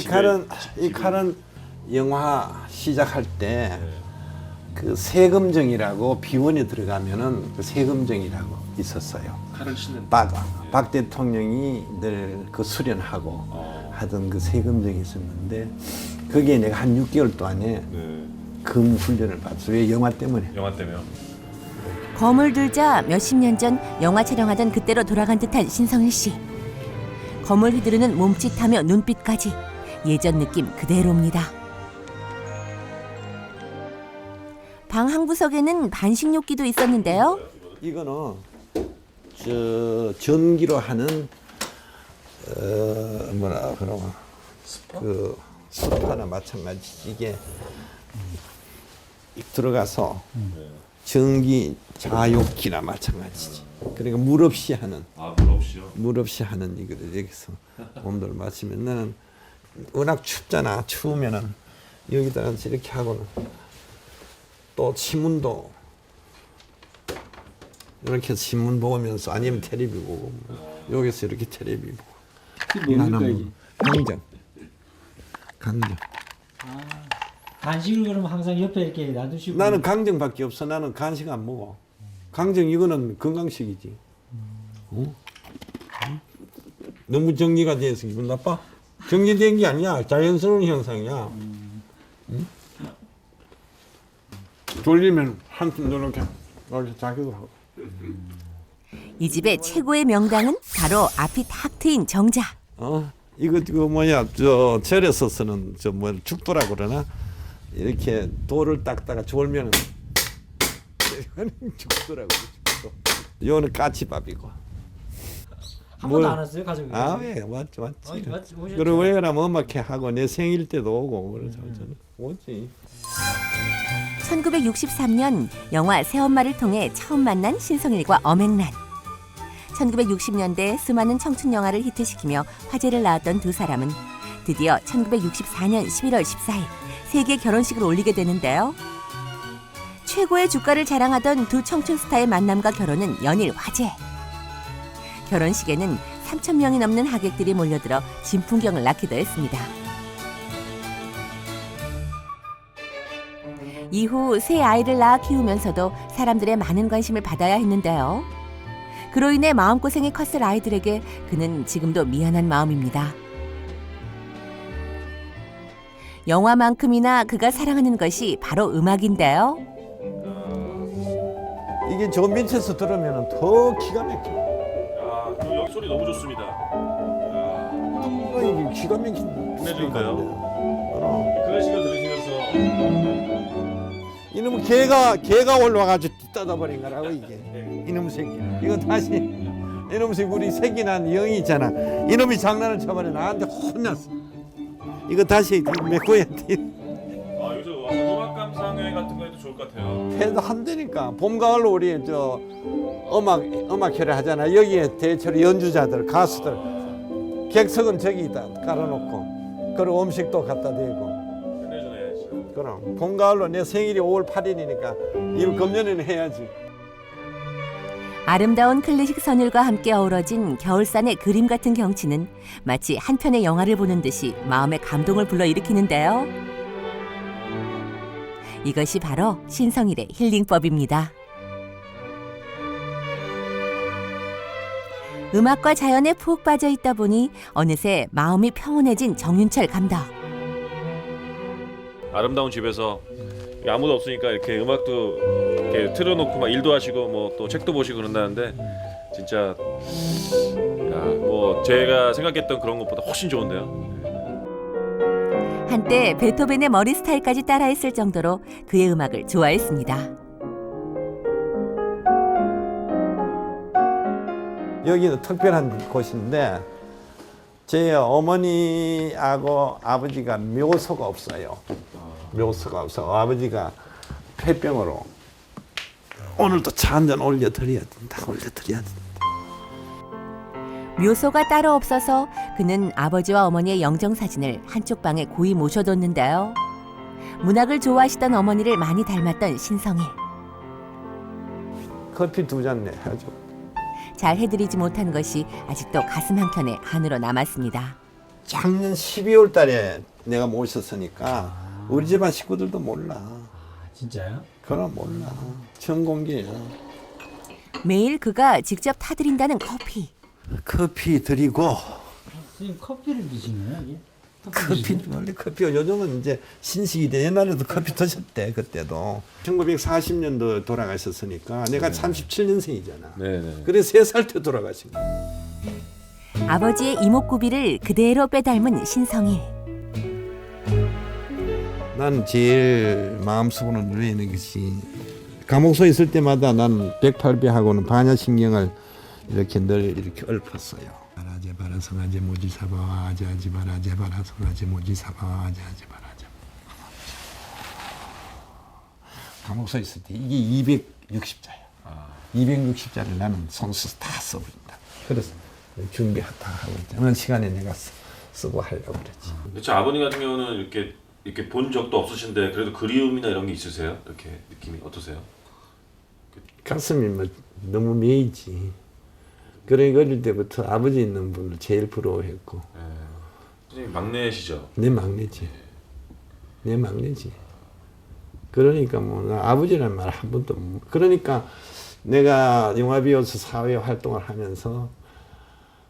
칼은 영화 시작할 때 그 세금정이라고 비원에 들어가면은 그 세금정이라고 있었어요. 칼을 씻는. 박 대통령이 늘 그 수련하고 하던 그 세금정이 있었는데 거기에 내가 한 6개월 동안에 금 훈련을 받았어. 왜? 영화 때문에. 영화 때문에요. 검을 들자 몇십 년 전 영화 촬영하던 그때로 돌아간 듯한 신성일 씨. 검을 휘두르는 몸짓하며 눈빛까지 예전 느낌 그대로입니다. 방 한 구석에는 반식욕기도 있었는데요. 이거는 전기로 하는 뭐라 그러면 그 스파나 마찬가지. 이게 들어가서 전기 자욕기나 마찬가지지. 그러니까 물 없이 하는. 물 없이요? 물 없이 하는 이거를 여기서 몸들 마시면 나는 워낙 춥잖아. 추우면은 여기다가 이렇게 하고는 또 신문도 이렇게 신문 보면서 아니면 텔레비 보고 여기서 이렇게 텔레비 보고. 뭡니까 이게? 강정. 간식을 그러면 항상 옆에 이렇게 놔두시고. 나는 강정밖에 없어. 나는 간식 안 먹어. 강정 이거는 건강식이지. 너무 정리가 돼서 기분 나빠? 정리된 게 아니야. 자연스러운 현상이야. 응? 졸리면 한숨 이렇게 자기도 하고. 이 집의 최고의 명당은 바로 앞이 탁 트인 정자. 이거 뭐야? 저 절에서 쓰는 저 뭐 죽도라고 그러나? 이렇게 돌을 닦다가 졸면은 죽더라고. 죽어. 요는 까치밥이고. 한 번도 안 왔어요 가족이? 예, 왔지. 맞지, 오셨죠? 그리고 왜 그러면 음악회 하고 내 생일 때도 오고 그래서 저는 오지. 1963년 영화 새엄마를 통해 처음 만난 신성일과 엄앵란. 1960년대 수많은 청춘 영화를 히트시키며 화제를 낳았던 두 사람은 드디어 1964년 11월 14일 세계 결혼식을 올리게 되는데요. 최고의 주가를 자랑하던 두 청춘 스타의 만남과 결혼은 연일 화제. 결혼식에는 3,000명이 넘는 하객들이 몰려들어 진풍경을 낳기도 했습니다. 이후 새 아이를 낳아 키우면서도 사람들의 많은 관심을 받아야 했는데요. 그로 인해 마음고생이 컸을 아이들에게 그는 지금도 미안한 마음입니다. 영화만큼이나 그가 사랑하는 것이 바로 음악인데요. 이게 저 밑에서 들으면 더 기가 막혀. 여기 소리 너무 좋습니다. 이게 기가 막힌 끝내줄까요? 그럼. 클래식을 들으시면서 이놈은 개가 올라와가지고 뜯어버린 거라고 이게. 이놈 새끼. 이거 다시 이놈 새끼 우리 새끼 난 영이 있잖아. 이놈이 장난을 쳐버려 나한테 혼났어. 이거 다시 메꿔야 돼. 요새 음악 감상회 같은 거 해도 좋을 것 같아요. 해도 한다니까. 봄 가을로 우리 저 음악회를 하잖아. 여기에 대체로 연주자들 가수들 객석은 저기다 깔아놓고 그리고 음식도 갖다 대고. 그럼 봄 가을로 내 생일이 5월 8일이니까 이거 금년에는 해야지. 아름다운 클래식 선율과 함께 어우러진 겨울산의 그림 같은 경치는 마치 한 편의 영화를 보는 듯이 마음의 감동을 불러일으키는데요. 이것이 바로 신성일의 힐링법입니다. 음악과 자연에 푹 빠져 있다 보니 어느새 마음이 평온해진 정윤철 감독. 아름다운 집에서 아무도 없으니까 이렇게 음악도 이렇게 틀어놓고 막 일도 하시고 뭐 또 책도 보시고 그런다는데 진짜 뭐 제가 생각했던 그런 것보다 훨씬 좋은데요. 한때 베토벤의 머리 스타일까지 따라했을 정도로 그의 음악을 좋아했습니다. 여기는 특별한 곳인데 제 어머니하고 아버지가 묘소가 없어요. 묘소가 없어. 아버지가 폐병으로 오늘도 차 한 잔 올려드려야 된다. 올려드려야 된다. 묘소가 따로 없어서 그는 아버지와 어머니의 영정사진을 한쪽 방에 고이 모셔뒀는데요. 문학을 좋아하시던 어머니를 많이 닮았던 신성일. 커피 2잔 내야죠. 잘 해드리지 못한 것이 아직도 가슴 한켠에 한으로 남았습니다. 작년 12월 달에 내가 모셨으니까 우리 집안 식구들도 몰라. 진짜요? 그럼 몰라. 처음 공개야. 매일 그가 직접 타드린다는 커피. 커피 드리고. 선생님 커피를 드시나요? 이게? 커피 원래 커피가 요즘은 이제 신식이 돼. 옛날에도 커피 드셨대 그때도. 1940년도 돌아가셨으니까 내가 37년생이잖아. 네네. 그래서 3살 때 돌아가신 거야. 아버지의 이목구비를 그대로 빼닮은 신성일. 난 제일 마음속으로 누리는 것이 감옥소에 있을 때마다 난 108배하고는 반야신경을 이렇게 늘 이렇게 읊었어요. 바라제 바라 성아제 모지사바와 아자지 바라제 바라 성아제 모지사바와 아자지 바라제. 감옥소에 있을 때 이게 260자야. 260자를 나는 손수 다 써버린다. 그래서 준비하다 하고 어느 시간에 내가 쓰고 하려고 그랬지. 그렇죠. 아버님 같은 경우는 이렇게 본 적도 없으신데 그래도 그리움이나 이런 게 있으세요? 이렇게 느낌이 어떠세요? 가슴이 뭐 너무 메이지. 그러니까 어릴 때부터 아버지 있는 분을 제일 부러워했고. 선생님 막내시죠? 내 막내지. 내 막내지. 그러니까 뭐 나 아버지라는 말 한 번도 그러니까 내가 영화비호수 사회 활동을 하면서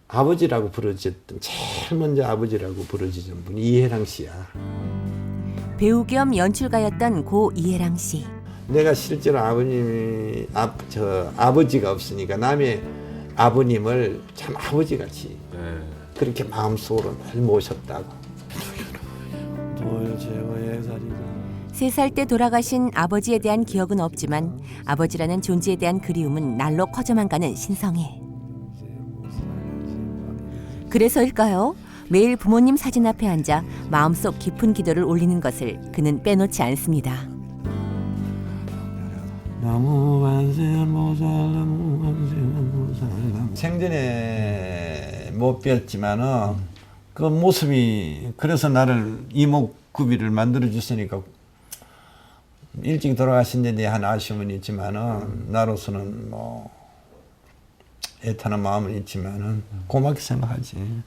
아버지라고 부르짖던 제일 먼저 아버지라고 부르짖은 분이 이해랑 씨야. 배우 겸 연출가였던 고 이해랑 씨. 내가 실제로 아버님이 아버지가 없으니까 남의 아버님을 참 아버지같이 그렇게 마음속으로 늘 모셨다고. 3살 때 돌아가신 아버지에 대한 기억은 없지만 아버지라는 존재에 대한 그리움은 날로 커져만 가는 신성일. 그래서일까요? 매일 부모님 사진 앞에 앉아 마음속 깊은 기도를 올리는 것을 그는 빼놓지 않습니다. 생전에 못 뵀지만은 그 모습이 그래서 나를 이목구비를 만들어 주시니까 일찍 돌아가신 데 대한 아쉬움은 있지만은 나로서는 뭐 애타는 마음은 있지만은 고맙게 생각하지.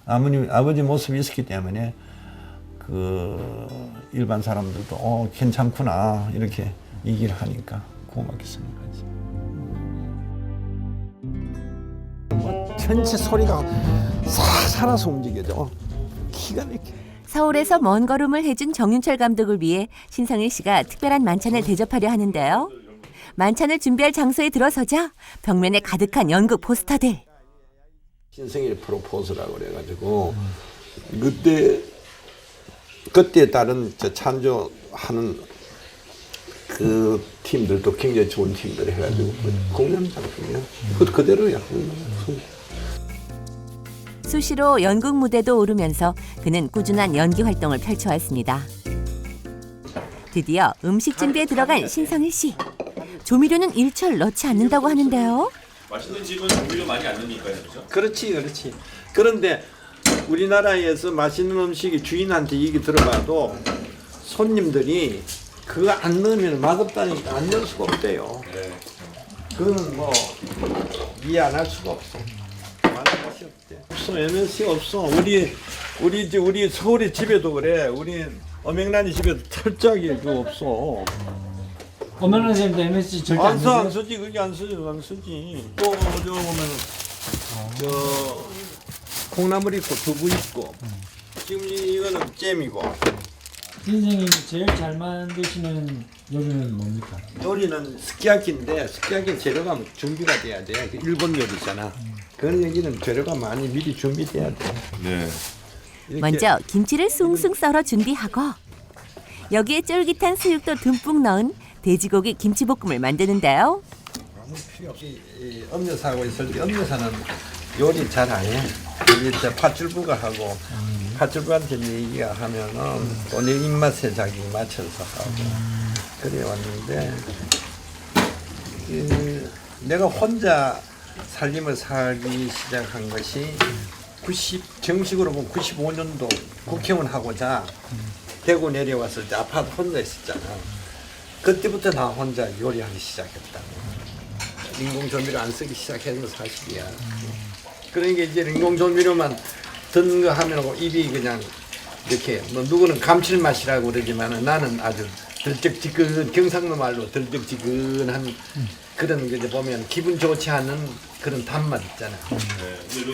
아버지 모습이 있었기 때문에 그 일반 사람들도 괜찮구나 이렇게 얘기를 하니까 고맙게 생각하지. 전체 소리가 싹 살아서 움직여져. 기가 막혀. 서울에서 먼 걸음을 해준 정윤철 감독을 위해 신성일 씨가 특별한 만찬을 대접하려 하는데요. 만찬을 준비할 장소에 들어서자 벽면에 가득한 연극 포스터들. 신성일 프로포즈라고 그래가지고 그때 다른 찬조하는 그 팀들도 굉장히 좋은 팀들 해가지고 공연 작품이야. 그대로야. 수시로 연극 무대도 오르면서 그는 꾸준한 연기 활동을 펼쳐왔습니다. 드디어 음식 준비에 들어간 신성일 씨. 조미료는 일철 넣지 않는다고 하는데요. 맛있는 집은 조미료 많이 안 넣으니까요, 그렇죠? 그렇지. 그런데 우리나라에서 맛있는 음식이 주인한테 얘기 들어봐도 손님들이 그거 안 넣으면 맛없다니까 안 넣을 수가 없대요. 네. 그거는 뭐 이해 안 할 수가 없어. 맛이 없대. 없어, MSC 없어. 우리 서울의 집에도 그래. 우리 엄영란이 집에도 철저하게 그거 없어. 엄마는 선생님도 MSG 절대 안 안 쓰세요? 쓰지. 그게 안 쓰지. 또 어디 보면 저 콩나물 있고 두부 있고 지금 이거는 잼이고. 선생님이 제일 잘 만드시는 요리는 뭡니까? 요리는 스키야키인데 스키야키 재료가 준비가 돼야 돼. 그 일본 요리잖아. 그런 얘기는 재료가 많이 미리 준비돼야 돼. 네. 먼저 김치를 숭숭 썰어 준비하고 여기에 쫄깃한 수육도 듬뿍 넣은 돼지고기 김치볶음을 만드는데요. 아무 필요 없이 음료사하고 있을 때 음료사는 요리 잘 안 해. 이제 팥줄부가 하고 팥줄부한테 얘기가 하면은 또 내 입맛에 자기 맞춰서 하고 그래 왔는데 내가 혼자 살림을 살기 시작한 것이 정식으로 보면 95년도 국회의원 하고자 대구 내려왔을 때 아파트 혼자 있었잖아. 그때부터 나 혼자 요리하기 시작했다. 인공조미료 안 쓰기 시작한 건 사실이야. 그러니까 이제 인공조미료만 든 거 하면 입이 그냥 이렇게 뭐 누구는 감칠맛이라고 그러지만 나는 아주 들쩍지근 경상도 말로 들쩍지근한 그런 게 보면 기분 좋지 않은 그런 단맛 있잖아.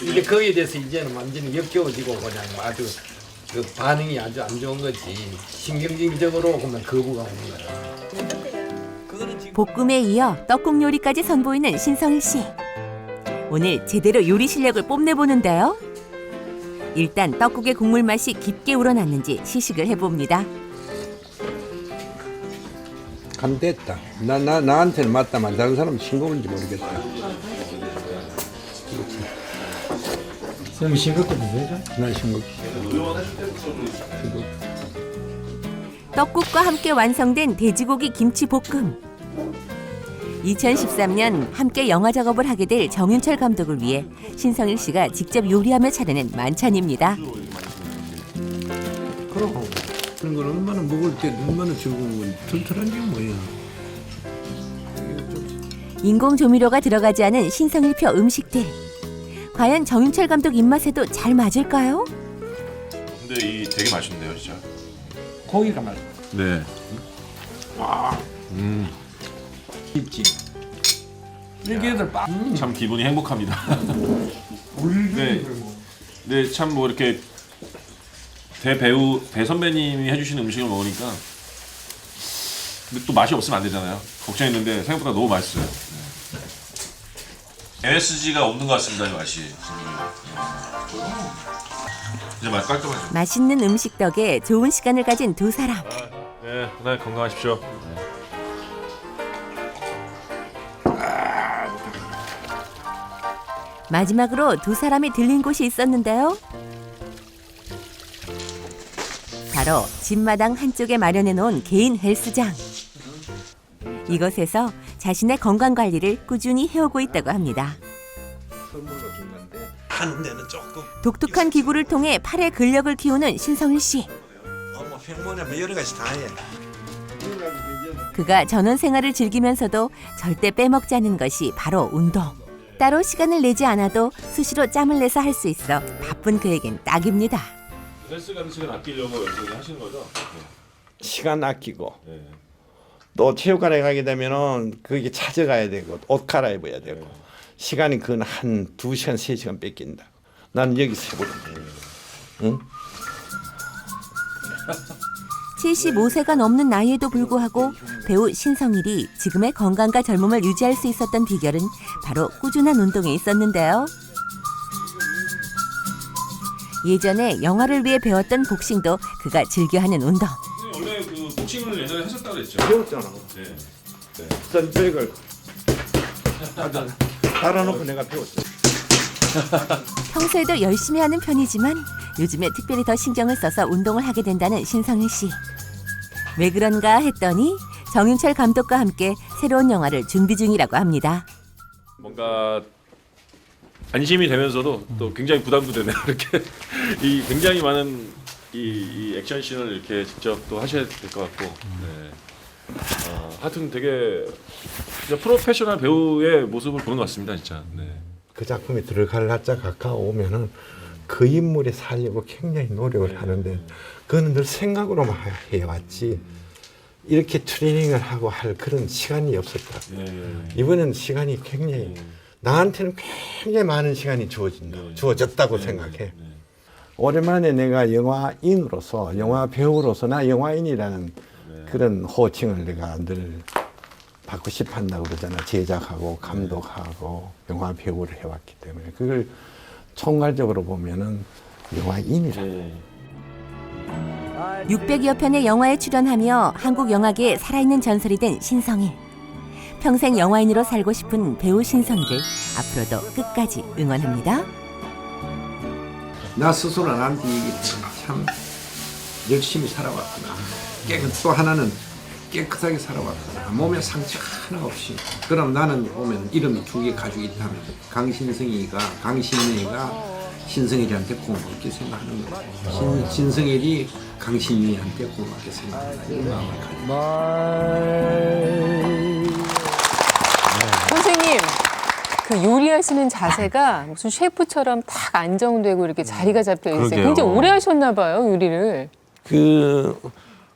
이제 거기에 대해서 이제는 완전히 역겨워지고 그냥 아주 그 반응이 아주 안 좋은 거지. 신경질적으로 보면 거부가 오는 거야. 볶음에 이어 떡국 요리까지 선보이는 신성일 씨. 오늘 제대로 요리 실력을 뽐내보는데요. 일단 떡국의 국물 맛이 깊게 우러났는지 시식을 해봅니다. 간 됐다. 나한테는 맞다만 다른 사람은 싱거운지 모르겠다. 선생님 싱겁게 드세요? 난 싱겁지. 떡국과 함께 완성된 돼지고기 김치볶음. 2013년 함께 영화 작업을 하게 될 정윤철 감독을 위해 신성일 씨가 직접 요리하며 차려낸 만찬입니다. 그럼 그런 건 얼마나 먹을 때 얼마나 즐거운 건 튼튼한 게 뭐야. 인공 조미료가 들어가지 않은 신성일표 음식들. 과연 정윤철 감독 입맛에도 잘 맞을까요? 근데 이 되게 맛있는데요, 진짜. 고기가 맛있어. 네. 와. 깊지. 애기들 참 기분이 행복합니다. 네. 네, 참 뭐 이렇게 대선배님이 해주시는 음식을 먹으니까 근데 또 맛이 없으면 안 되잖아요. 걱정했는데 생각보다 너무 맛있어요. MSG가 없는 것 같습니다, 이 맛이. 이제 맛 깔끔하죠. 맛있는 음식 덕에 좋은 시간을 가진 두 사람. 네, 그날 건강하십시오. 마지막으로 두 사람이 들린 곳이 있었는데요. 바로 집마당 한쪽에 마련해 놓은 개인 헬스장. 이곳에서 자신의 건강 관리를 꾸준히 해오고 있다고 합니다. 하는 데는 조금 독특한 기구를 통해 팔의 근력을 키우는 신성일 씨. 뭐 평범하면 여러 가지 다 해. 그가 전원 생활을 즐기면서도 절대 빼먹지 않는 것이 바로 운동. 따로 시간을 내지 않아도 수시로 짬을 내서 할 수 있어 바쁜 그에겐 딱입니다. 헬스 가는 시간 아끼려고 여기 하시는 거죠? 시간 아끼고 또 체육관에 가게 되면은 그게 찾아가야 되고 옷 갈아입어야 되고 시간이 그건 한 2시간 3시간 뺏긴다. 나는 여기서 해보거든. 응? 75세가 넘는 나이에도 불구하고 배우 신성일이 지금의 건강과 젊음을 유지할 수 있었던 비결은 바로 꾸준한 운동에 있었는데요. 예전에 영화를 위해 배웠던 복싱도 그가 즐겨하는 운동. 원래 그 복싱을 예전에 하셨다고 그랬죠? 배웠잖아. 네. 선백을 달아놓고 내가 배웠죠. 평소에도 열심히 하는 편이지만 요즘에 특별히 더 신경을 써서 운동을 하게 된다는 신성일 씨. 왜 그런가 했더니 정윤철 감독과 함께 새로운 영화를 준비 중이라고 합니다. 뭔가 안심이 되면서도 또 굉장히 부담도 되네요. 이렇게 이 굉장히 많은 이 액션 씬을 이렇게 직접 또 하셔야 될 것 같고. 네. 하여튼 되게 진짜 프로페셔널 배우의 모습을 보는 것 같습니다, 진짜. 네. 그 작품에 들어갈 날짜 가까우면은 그 인물에 살려고 굉장히 노력을 하는데 그거는 늘 생각으로만 해왔지 이렇게 트레이닝을 하고 할 그런 시간이 없었다. 이번엔 시간이 굉장히 나한테는 굉장히 많은 시간이 주어졌다고 생각해. 오랜만에 내가 영화인으로서 영화 배우로서 나 영화인이라는 그런 호칭을 내가 늘 받고 싶었다고 그러잖아. 제작하고 감독하고 영화 배우를 해왔기 때문에 그걸 총괄적으로 보면은 영화인이라. 600여 편의 영화에 출연하며 한국 영화계에 살아있는 전설이 된 신성일. 평생 영화인으로 살고 싶은 배우 신성일을 앞으로도 끝까지 응원합니다. 나 스스로 나한테 참 열심히 살아왔구나. 또 하나는 깨끗하게 살아왔구나. 몸에 상처 하나 없이. 그럼 나는 보면 이름이 2개 가지고 있다면 강신성이가 신성일이한테 고맙게 생각하는 거야. 신성일이 강신이한테 고맙게 생각한다. 이런 마음을 가지고. 선생님, 그 요리하시는 자세가 무슨 셰프처럼 딱 안정되고 이렇게 자리가 잡혀 있어요. 그러게요. 굉장히 오래 하셨나 봐요, 요리를.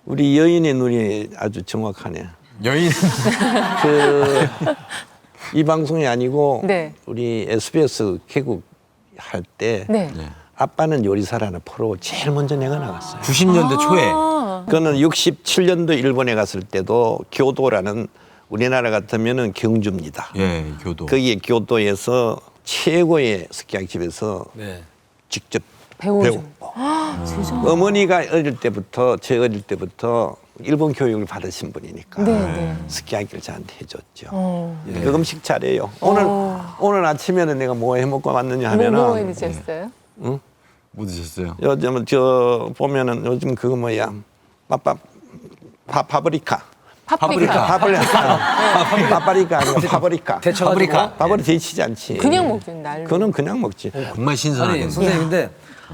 우리 여인의 눈이 아주 정확하네. 여인? 이 방송이 아니고 네. 우리 SBS 개국 할 때 네. 아빠는 요리사라는 프로 제일 먼저 내가 나갔어요. 90년대 초에. 그거는 67년도 일본에 갔을 때도 교도라는 우리나라 같으면은 경주입니다. 예, 교도. 거기에 교도에서 최고의 스키야집에서 직접 배우고. 어머니가 어릴 때부터 제 어릴 때부터 일본 교육을 받으신 분이니까 스키야키를 저한테 해줬죠. 그 음식 잘해요. 오늘 아침에는 내가 뭐 해먹고 왔느냐 하면은 뭐 드셨어요? 응? 뭐 드셨어요? 요즘 저 보면은 요즘 그거 뭐야 파프리카 아니고 파프리카. 파프리카 데치지 않지. 그냥 먹죠, 날로. 그거는 그냥 먹지. 정말 신선하겠네요. 선생님 근데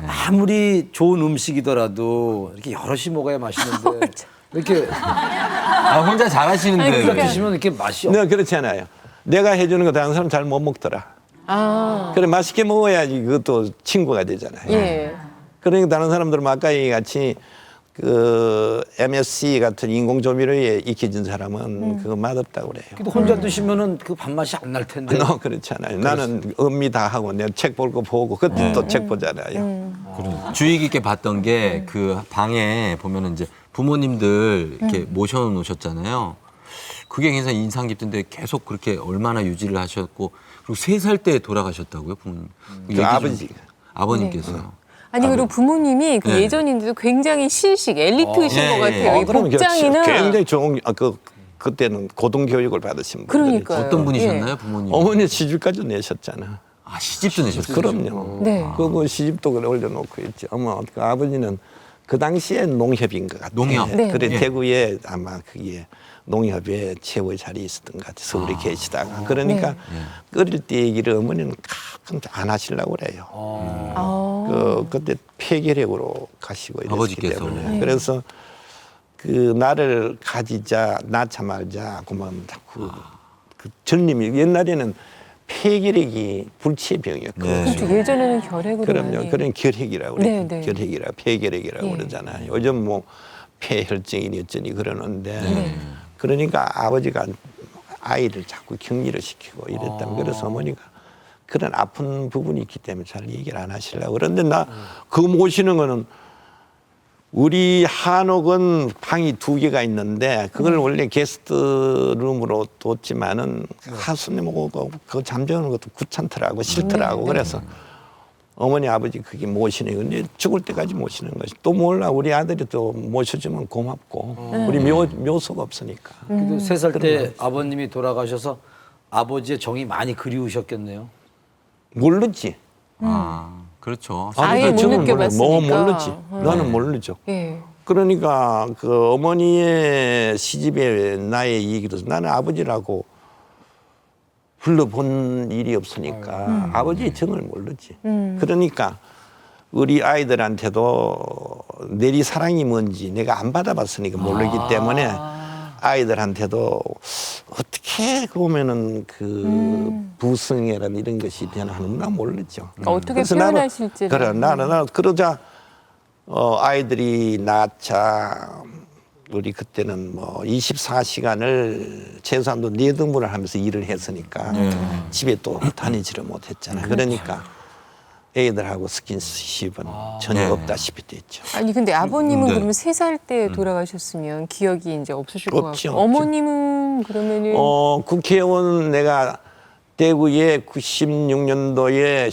아무리 좋은 음식이더라도 이렇게 여럿이 먹어야 맛있는데 이렇게 혼자 잘하시는데. 혼자 드시면 이렇게 맛이 네, 그렇지 않아요. 내가 해주는 거 다른 사람 잘 못 먹더라. 그래 맛있게 먹어야지 그것도 친구가 되잖아요. 예. 그러니까 다른 사람들은 아까 얘기같이 그 MSC 같은 인공조미료에 익혀진 사람은 그거 맛없다고 그래요. 근데 혼자 드시면은 그 밥맛이 안 날 텐데. 그렇지 않아요. 나는 음미 다 하고 내가 책 볼 거 보고 그때 또 책 보잖아요. 주의 깊게 봤던 게 그 방에 보면은 이제 부모님들 이렇게 모셔놓으셨잖아요. 그게 굉장히 인상 깊던데 계속 그렇게 얼마나 유지를 하셨고 그리고 3살 때 돌아가셨다고요, 부모님? 그 아버지. 아버님께서요. 아니 그리고 부모님이 그 네. 예전인데도 굉장히 신식 엘리트이신 예, 것 예. 같아요. 이 그럼 복장이나 굉장히 좋은 그때는 고등교육을 받으신 분들. 그러니까요. 어떤 분이셨나요, 예. 부모님? 어머니 시집까지 내셨잖아. 아, 시집도 내셨어요? 그럼요. 네. 그거 시집도 그래 올려놓고 있지. 어머, 그 아버지는 그 당시에 농협인 것 같아. 농협. 네. 그래 예. 대구에 아마 그게 농협에 최고의 자리에 있었던 것 같아. 서울에 계시다가. 그러니까 끓일 때 얘기를 어머니는 가끔 안 하시려고 그래요. 그때 폐결핵으로 가시고 이랬기 아버지께서. 때문에. 그래서 그 나를 가지자 낳자 말자 그만 자꾸 그 전님이 옛날에는 폐결핵이 불치의 병이었거든요. 그렇죠. 예전에는 결핵으로 그럼요. 많이. 그런 결핵이라고 네, 그래요. 네. 결핵이라고 폐결핵이라고 예. 그러잖아요. 요즘 뭐 폐혈증이니 어쩌니 그러는데 그러니까 아버지가 아이를 자꾸 격리를 시키고 이랬다면 그래서 어머니가 그런 아픈 부분이 있기 때문에 잘 얘기를 안 하시려고 그런데 나 그 모시는 거는 우리 한옥은 방이 2개가 있는데 그걸 원래 게스트룸으로 뒀지만은 하수님하고 그 잠재우는 것도 귀찮더라고 싫더라고. 그래서 어머니 아버지 그게 모시는 건데 죽을 때까지 모시는 것이 또 몰라 우리 아들이 또 모셔주면 고맙고 우리 묘소가 없으니까. 그래도 3살 때 아버님이 돌아가셔서 아버지의 정이 많이 그리우셨겠네요. 모르지. 아, 그렇죠. 아예 못 저는 느껴봤으니까. 뭐 모르지. 나는 모르죠. 예. 그러니까 그 어머니의 시집에 나의 얘기도 나는 아버지라고 불러본 일이 없으니까 아버지의 정을 모르지. 그러니까 우리 아이들한테도 내리 사랑이 뭔지 내가 안 받아봤으니까 모르기 때문에 아이들한테도 어떻게 보면은 그 부승이라는 이런 것이 변하는가 모르죠. 그러니까 어떻게 그래서 표현하실지. 그래 나는 그러자 아이들이 낳자 우리 그때는 뭐 24시간을 최소한도 4등분을 하면서 일을 했으니까 집에 또 다니지를 못했잖아요. 그러니까 애들하고 스킨십은 전혀 없다시피 됐죠. 아니 근데 아버님은 네. 그러면 3살 때 돌아가셨으면 기억이 이제 없으실 것 없죠, 같고 어머님은 그러면은 국회의원 내가 대구에 96년도에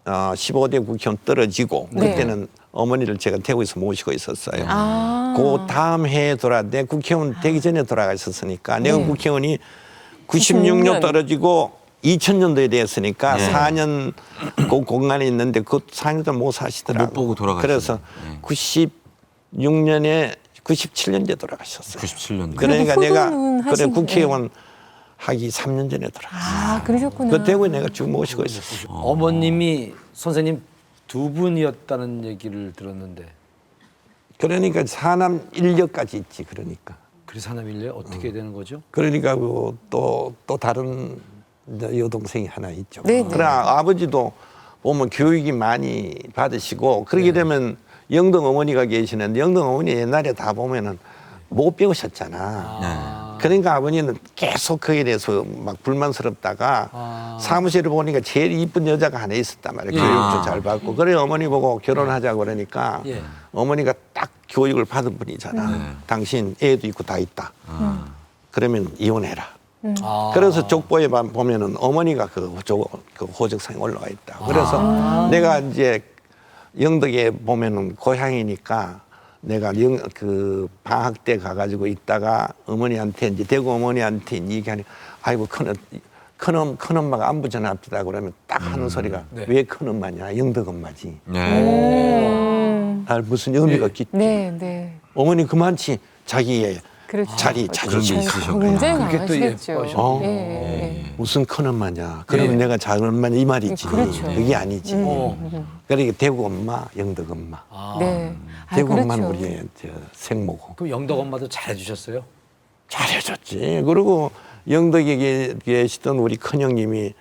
15대 국회의원 떨어지고 네. 그때는 어머니를 제가 대구에서 모시고 있었어요. 아. 그 다음 해에 내 국회의원 되기 전에 돌아가셨으니까 내가 국회의원이 96년 떨어지고 2000년도에 됐으니까 4년 그 공간에 있는데 그 4년 동안 못 사시더라고요. 못 보고 돌아가시네. 그래서 96년에 97년도에 돌아가셨어요. 97년도. 그러니까 그래도 내가 효도는 그래 하신 국회의원 하기 3년 전에 돌아갔어요. 아 그러셨구나. 그 대구에 내가 쭉 모시고 있었어요. 어머님이 선생님 2분이었다는 얘기를 들었는데. 그러니까 사남 1녀까지 있지 그러니까. 그래서 사남일래 어떻게 되는 거죠? 그러니까 또 다른 이제 여동생이 하나 있죠. 네, 네. 그러나 아버지도 보면 교육이 많이 받으시고 그러게 되면 영동 어머니가 계시는데 영동 어머니 옛날에 다 보면은 못 배우셨잖아. 그러니까 아버님은 계속 거기에 대해서 막 불만스럽다가 사무실을 보니까 제일 이쁜 여자가 하나 있었단 말이에요. 교육도 잘 받고. 그래 어머니 보고 결혼하자고 그러니까 어머니가 딱 교육을 받은 분이잖아. 당신 애도 있고 다 있다. 그러면 이혼해라. 그래서 족보에 보면은 어머니가 그 호적상에 올라와 있다. 그래서 내가 이제 영덕에 보면은 고향이니까 내가 그 방학 때 가가지고 있다가 어머니한테 이제 대구 어머니한테 얘기하니 아이고 큰 엄마가 안부 전화 왔다 그러면 딱 하는 소리가 왜 큰 엄마냐 영덕 엄마지. 무슨 의미가 있겠지. 네. 어머니 그만치 자기의 그렇죠. 자리 찾으시고 굉장히 그게 또 강하시겠죠. 무슨 큰 엄마냐. 그러면 내가 작은 엄마냐 이 말이지. 그렇죠. 그게 아니지. 그러니까 대구 엄마, 영덕 엄마. 네. 대구 그렇죠. 엄마는 우리의 생모고. 그럼 영덕 엄마도 잘해주셨어요? 잘해줬지. 그리고 영덕에 계시던 우리 큰형님이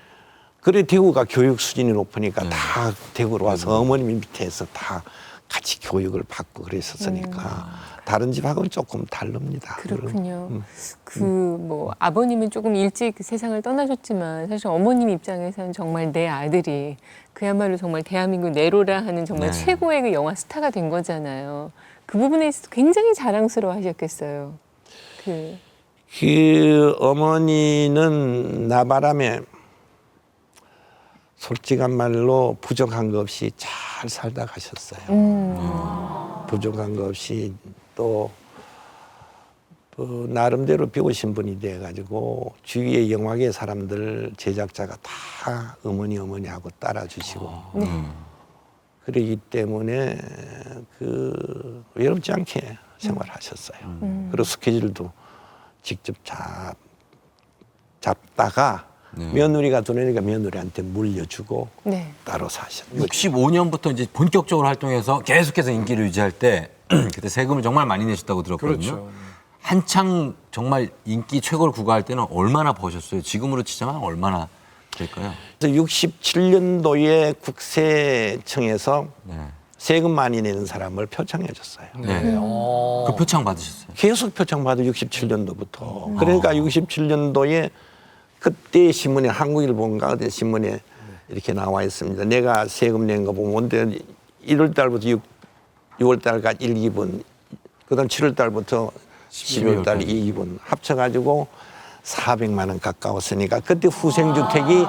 그래 대구가 교육 수준이 높으니까 다 대구로 와서 어머님 밑에서 다 같이 교육을 받고 그랬었으니까 다른 집하고는 조금 다릅니다. 그렇군요. 뭐 아버님은 조금 일찍 세상을 떠나셨지만 사실 어머님 입장에서는 정말 내 아들이 그야말로 정말 대한민국 내로라 하는 정말 최고의 그 영화 스타가 된 거잖아요. 그 부분에 있어서 굉장히 자랑스러워하셨겠어요. 그 어머니는 나바람에 솔직한 말로 부족한 거 없이 잘 살다 가셨어요. 부족한 거 없이 또 나름대로 배우신 분이 돼가지고 주위의 영화계 사람들 제작자가 다 어머니 하고 따라주시고 그러기 때문에 외롭지 않게 생활하셨어요. 그리고 스케줄도 직접 잡다가 며느리가 들어오니까 며느리한테 물려주고 따로 사셨어요. 65년부터 이제 본격적으로 활동해서 계속해서 인기를 유지할 때 그때 세금을 정말 많이 내셨다고 들었거든요. 그렇죠. 한창 정말 인기 최고를 구가할 때는 얼마나 버셨어요? 지금으로 치자면 얼마나 될까요? 67년도에 국세청에서 세금 많이 내는 사람을 표창해 줬어요. 그 표창 받으셨어요? 계속 표창 받아 67년도부터. 그러니까 67년도에 그때 신문에 한국일보인가 어디 신문에 이렇게 나와 있습니다. 내가 세금 낸 거 보면 1월 달부터 6월 달까지 1, 2분, 그다음 7월 달부터 12월 달 2, 2분 합쳐가지고 400만 원 가까웠으니까 그때 후생주택이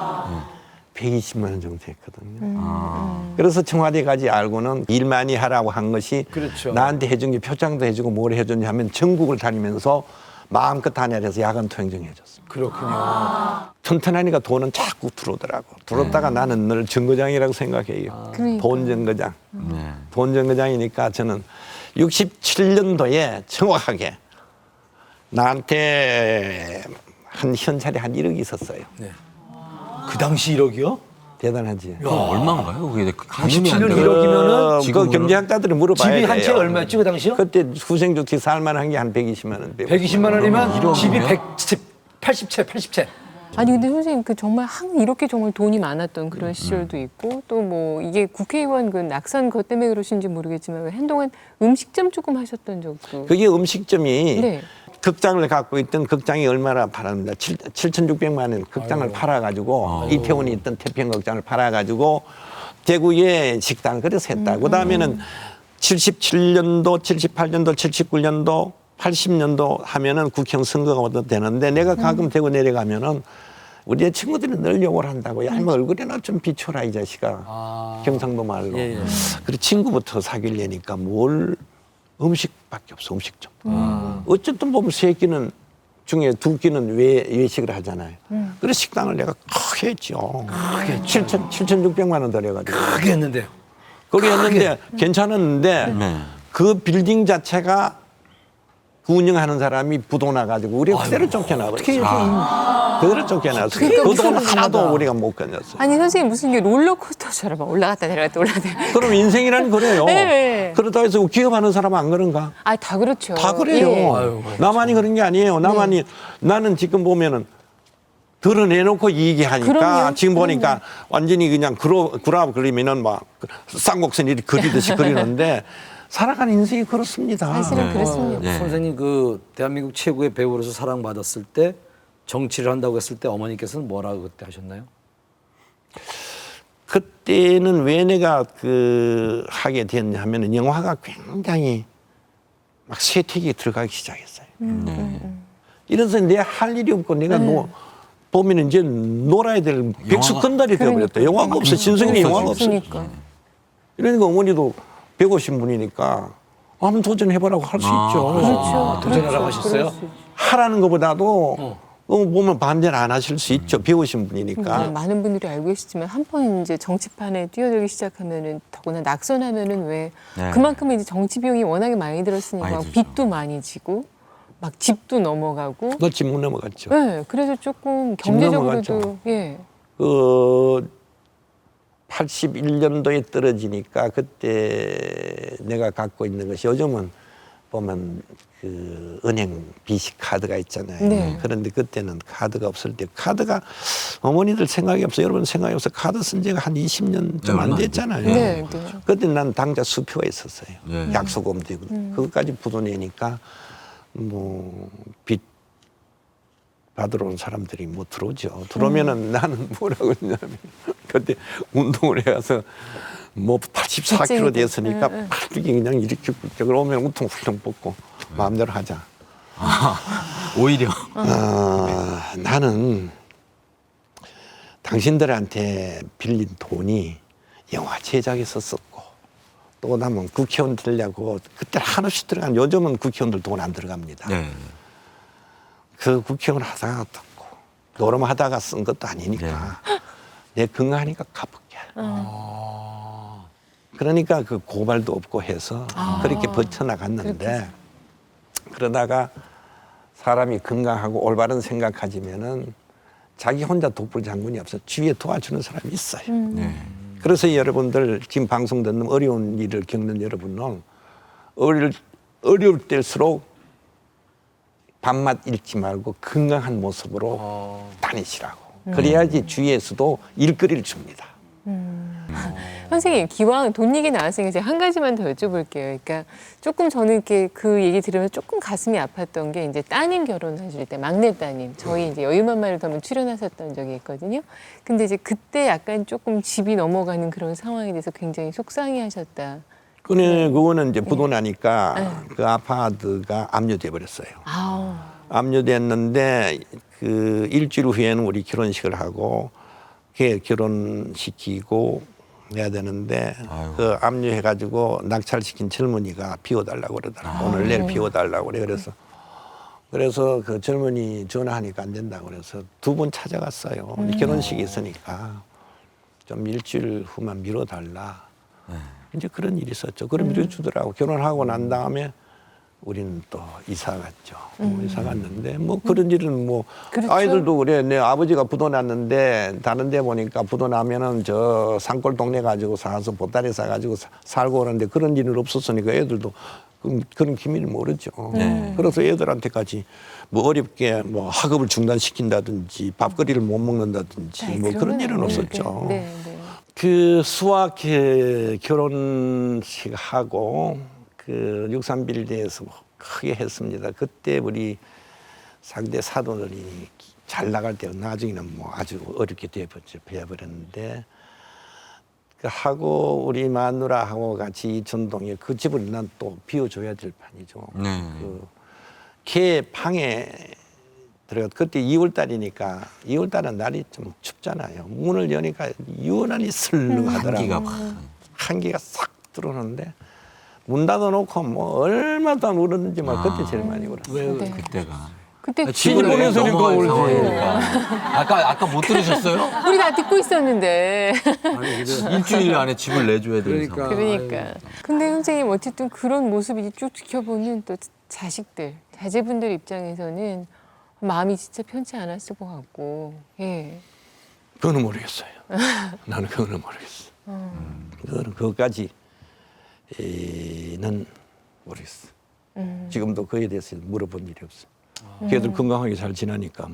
120만 원 정도 했거든요. 그래서 청와대까지 알고는 일 많이 하라고 한 것이 그렇죠. 나한테 해준 게 표창도 해주고 뭘 해줬냐 하면 전국을 다니면서 마음껏 다녀서 야간 투행정 해줬습니다. 그렇군요. 튼튼하니까 돈은 자꾸 들어오더라고. 들어왔다가 나는 늘 정거장이라고 생각해요. 돈 정거장. 돈 정거장이니까 저는 67년도에 정확하게 나한테 한 현찰이 한 1억이 있었어요. 그 당시 1억이요? 대단하지. 얼마인가요? 그게 67년 1억이면은 그 경제학자들이 물어봐야 돼요. 집이 한 채 얼마였지 그 당시요? 그때 후생주택 살만한 게 한 120만 원. 120만 원이면 집이 80채. 아니 근데 선생님 그 정말 이렇게 정말 돈이 많았던 그런 시절도 있고 또 뭐 이게 국회의원 그 낙선 것 때문에 그러신지 모르겠지만 한동안 음식점 조금 하셨던 적도. 그게 음식점이 네. 극장을 갖고 있던 극장이 얼마나 팔았는데 7,600만 원 극장을 팔아가지고 이태원에 있던 태평극장을 팔아가지고 대구에 식당을 그래서 했다. 그다음에는 77년도, 78년도, 79년도, 80년도 하면은 국회의원 선거가 되는데 내가 가끔 대구 내려가면은 우리 친구들이 늘 욕을 한다고. 야, 뭐 얼굴이나 좀 비춰라 이 자식아. 경상도 말로. 그리고 친구부터 사귀려니까 뭘 음식밖에 없어. 음식점. 어쨌든 보면 세 끼는 중에 두 끼는 외식을 하잖아요. 그래서 식당을 내가 크게 했죠. 크게 7,600만 원 들여가지고. 크게 했는데요. 그렇게 했는데 괜찮았는데 그 빌딩 자체가 그 운영하는 사람이 부도 나가지고 우리가 그대로 쫓겨나버렸어요. 그대로 쫓겨났어요. 그 돈 하나도 우리가 못 건졌어요. 아니 선생님 무슨 게 롤러코스터처럼 올라갔다 내려갔다 그럼 인생이란 그래요. 네. 그렇다고 해서 기업하는 사람은 안 그런가? 아, 다 그렇죠. 다 그래요. 예. 나만이 그런 게 아니에요. 나만이 나는 지금 보면은 드러내놓고 얘기하니까 그럼요. 지금 보니까 완전히 그냥 그라브 그리면은 막 쌍곡선 이렇게 그리듯이 그리는데 살아가는 인생이 그렇습니다. 사실은 그렇습니다. 선생님 그 대한민국 최고의 배우로서 사랑받았을 때 정치를 한다고 했을 때 어머니께서는 뭐라고 그때 하셨나요? 그때는 왜 내가 하게 됐냐 하면은 영화가 굉장히 막 세택이 들어가기 시작했어요. 이래서 내 할 일이 없고 내가 보면은 이제 놀아야 될 백수 건달이 되어버렸다. 영화가 없어. 신성이 영화가 없어. 이러니까 어머니도 배고신 분이니까 한번 도전해보라고 할 수 있죠. 그렇죠. 도전하라고 하셨어요? 하라는 것보다도 보면 반대를 안 하실 수 있죠. 배우신 분이니까. 많은 분들이 알고 계시지만 한 번 이제 정치판에 뛰어들기 시작하면은 더구나 낙선하면은 왜 그만큼 이제 정치 비용이 워낙에 많이 들었으니까 많이 들죠. 빚도 많이 지고 막 집도 넘어가고. 그거 집 못 넘어갔죠. 네, 그래서 조금 집 넘어갔죠. 경제적으로도 예. 81년도에 떨어지니까 그때 내가 갖고 있는 것이 요즘은 보면 은행 BC 카드가 있잖아요. 네. 그런데 그때는 카드가 없을 때 카드가 어머니들 생각이 없어. 여러분 생각이 없어. 카드 쓴 지가 한 20년 좀 안 됐잖아요. 네, 네. 그때 난 당자 수표가 있었어요. 네. 약속금 되고 그것까지 부도내니까 뭐 빚 받으러 온 사람들이 뭐 들어오죠. 들어오면은 나는 뭐라고 했냐면 그때 운동을 해서 뭐 84kg 됐으니까 팔뚝이 그냥 이렇게 오면 우퉁후퉁 뽑고 마음대로 하자. 오히려. 나는 당신들한테 빌린 돈이 영화 제작에서 썼고 또 남은 국회의원 되려고 그때 한없이 들어간 요즘은 국회의원들 돈 안 들어갑니다. 네. 그 국회의원 하다가 떴고 노름하다가 쓴 것도 아니니까 내 건강하니까 갚을게. 그러니까 그 고발도 없고 해서 그렇게 버텨나갔는데 그러다가 사람이 건강하고 올바른 생각하지면은 자기 혼자 독불 장군이 없어 주위에 도와주는 사람이 있어요. 그래서 여러분들 지금 방송 듣는 어려운 일을 겪는 여러분은 어려울 때일수록 밥맛 잃지 말고 건강한 모습으로 다니시라고. 그래야지 주위에서도 일거리를 줍니다. 선생님, 기왕 돈 얘기 나왔으니까 제가 한 가지만 더 여쭤볼게요. 그러니까 조금 저는 이렇게 그 얘기 들으면서 조금 가슴이 아팠던 게 이제 따님 결혼하실 때 막내 따님 저희 이제 여유만마를 한번 출연하셨던 적이 있거든요. 근데 이제 그때 약간 조금 집이 넘어가는 그런 상황에 대해서 굉장히 속상해하셨다. 그거는 이제 부도나니까 그 아파트가 압류돼 버렸어요. 압류됐는데 그 일주일 후에는 우리 결혼식을 하고 걔 결혼시키고 해야 되는데 그 압류해가지고 낙찰시킨 젊은이가 비워달라고 그러더라고. 오늘 내일 비워달라고 그래. 그래서 그 젊은이 전화하니까 안 된다고 그래서 2번 찾아갔어요. 결혼식이 있으니까 좀 일주일 후만 미뤄달라. 이제 그런 일이 있었죠. 그럼 미뤄주더라고. 결혼하고 난 다음에 우리는 또 이사 갔죠. 이사 갔는데 뭐 그런 일은 뭐 그렇죠. 아이들도 그래. 내 아버지가 부도 났는데 다른 데 보니까 부도 나면은 저 산골 동네 가지고 사서 보따리 싸가지고 살고 그러는데 그런 일은 없었으니까 애들도 그런 기미를 모르죠. 그래서 애들한테까지 뭐 어렵게 뭐 학업을 중단시킨다든지 밥거리를 못 먹는다든지 뭐 그런 일은 없었죠. 그 수학 결혼식 하고 그 63빌드에서 크게 했습니다. 그때 우리 상대 사돈들이 잘 나갈 때 나중에는 뭐 아주 어렵게 되어버렸는데 그 하고 우리 마누라하고 같이 이천동에 그 집을 난 또 비워줘야 될 판이죠. 걔 방에 들어가 그때 2월 달이니까 2월 달은 날이 좀 춥잖아요. 문을 여니까 유난히 슬렁하더라고요. 한기가 싹 들어오는데 문 닫아놓고 뭐 얼마나 울었는지 막 그때 제일 많이 울었어요. 왜 그때가? 그때 집을 보내서니까 울지. 아까 못 들으셨어요? 우리 다 듣고 있었는데. 일주일 안에 집을 내줘야 되는 상황. 그러니까. 근데 선생님 어쨌든 그런 모습이 쭉 지켜보는 또 자식들, 자제분들 입장에서는 마음이 진짜 편치 않았을 것 같고. 예. 그거는 모르겠어요. 나는 그거는 모르겠어. 그거는 그것까지는 모르겠어. 지금도 그에 대해서 물어본 일이 없어. 걔들 건강하게 잘 지나니까.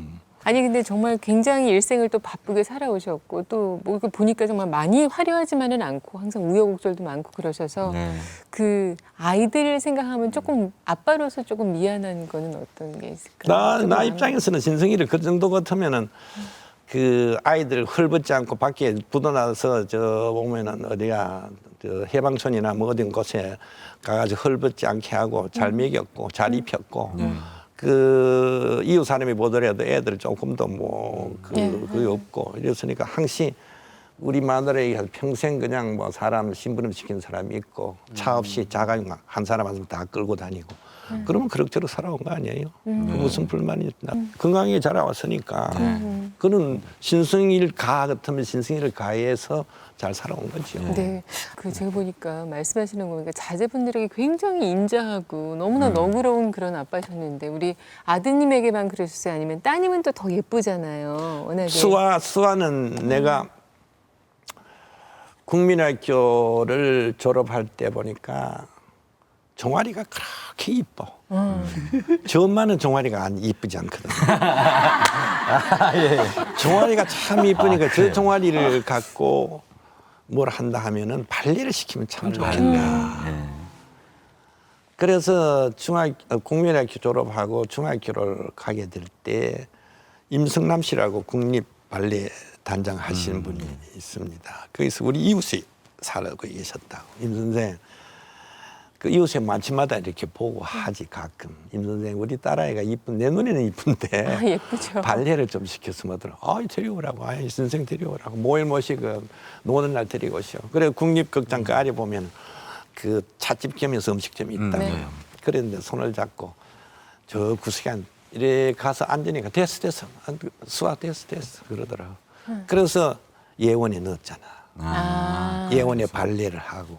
아니 근데 정말 굉장히 일생을 또 바쁘게 살아오셨고 또 뭐 보니까 정말 많이 화려하지만은 않고 항상 우여곡절도 많고 그러셔서 그 아이들 생각하면 조금 아빠로서 조금 미안한 거는 어떤 게 있을까요? 나 입장에서는 신성이를 그 정도 같으면은 그 아이들 헐벗지 않고 밖에 부도나서 저 보면은 어디야 저 해방촌이나 뭐 어딘 곳에 가가지고 헐벗지 않게 하고 잘 먹였고 잘 입혔고 그 이웃 사람이 보더라도 애들 조금 더 뭐 그게 없고 이랬으니까 항상 우리 마누라에게 평생 그냥 뭐 사람 심부름 시킨 사람이 있고 차 없이 자가 한 사람 한 사람 다 끌고 다니고 그러면 그럭저럭 살아온 거 아니에요? 무슨 불만이 있나? 건강하게 자라왔으니까 그는 신성일 가 같으면 신성일을 가해서 잘 살아온 거죠. 네, 그 제가 보니까 말씀하시는 거 보니까 자제분들에게 굉장히 인자하고 너무나 너그러운 그런 아빠셨는데 우리 아드님에게만 그러셨어요? 아니면 따님은 또 더 예쁘잖아요. 워낙에. 수아는 내가 국민학교를 졸업할 때 보니까 종아리가 그렇게 이뻐. 저 엄마는 종아리가 이쁘지 않거든. 종아리가 참 이쁘니까 저 종아리를 갖고 뭘 한다 하면은 발레를 시키면 참 좋겠다. 그래서 국민학교 졸업하고 중학교를 가게 될 때 임성남 씨라고 국립 발레 단장 하시는 분이 있습니다. 거기서 우리 이웃에 살고 계셨다고. 임 선생 그 이웃의 만침마다 이렇게 보고 하지 가끔. 임 선생 우리 딸아이가 이쁜 내 눈에는 이쁜데 아, 예쁘죠. 발레를 좀 시켰으면 하더라고. 아, 데려오라고. 아, 이 선생 데려오라고. 모일 모시고 노는 날 데리고 오시오. 그래 국립극장 그 아래 보면 그 찻집 겸해서 음식점이 있다고요. 네. 그랬는데 손을 잡고 저 구석에 이래 가서 앉으니까 됐어. 수학 됐어. 그러더라고. 그래서 예원에 넣었잖아. 예원에 발레를 하고.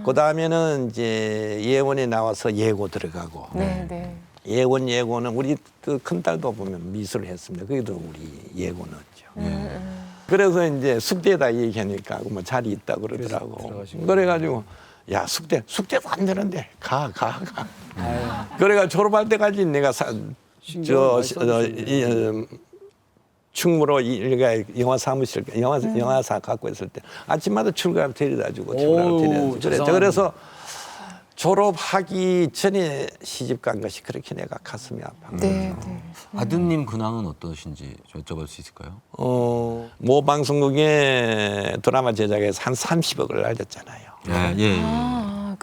그 다음에는 이제 예원에 나와서 예고 들어가고. 네. 예고는 우리 그 큰딸도 보면 미술을 했습니다. 거기도 우리 예고 넣었죠. 그래서 이제 숙대에다 얘기하니까 뭐 자리 있다 그러더라고. 그래가지고 야 숙대도 안 되는데 가. 그래가 졸업할 때까지 내가 충무로 일가 영화 사무실 영화사 갖고 있을 때 아침마다 출근하면 데려다주고 그래서 졸업하기 전에 시집 간 것이 그렇게 내가 가슴이 아파. 네. 아드님 근황은 어떠신지 여쭤볼 수 있을까요? 모 방송국에 드라마 제작에서 한 30억을 날렸잖아요. 예.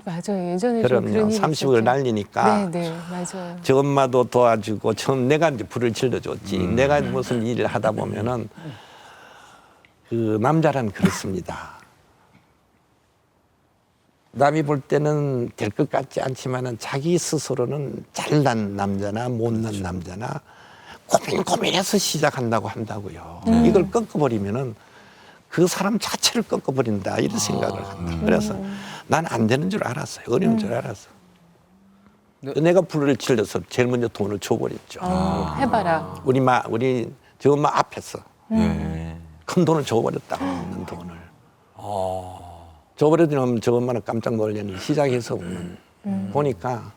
맞아요. 예전에 좀 그럼요. 그런 일이 30억을 있었죠. 날리니까. 네, 맞아요. 저 엄마도 도와주고 처음 내가 이제 불을 질러줬지. 내가 무슨 일을 하다 보면은 그 남자란 그렇습니다. 남이 볼 때는 될 것 같지 않지만은 자기 스스로는 잘난 남자나 못난 남자나 고민해서 시작한다고 한다고요. 이걸 꺾어버리면은 그 사람 자체를 꺾어버린다 이런 생각을 한다. 그래서 난 안 되는 줄 알았어요. 어려운 줄 알았어. 내가 불을 질러서 제일 먼저 돈을 줘버렸죠. 해봐라. 우리 저 엄마 앞에서 큰 돈을 줘버렸다. 없는 돈을. 줘버렸더니 저 엄마는 깜짝 놀랐는데 시작해서 보니까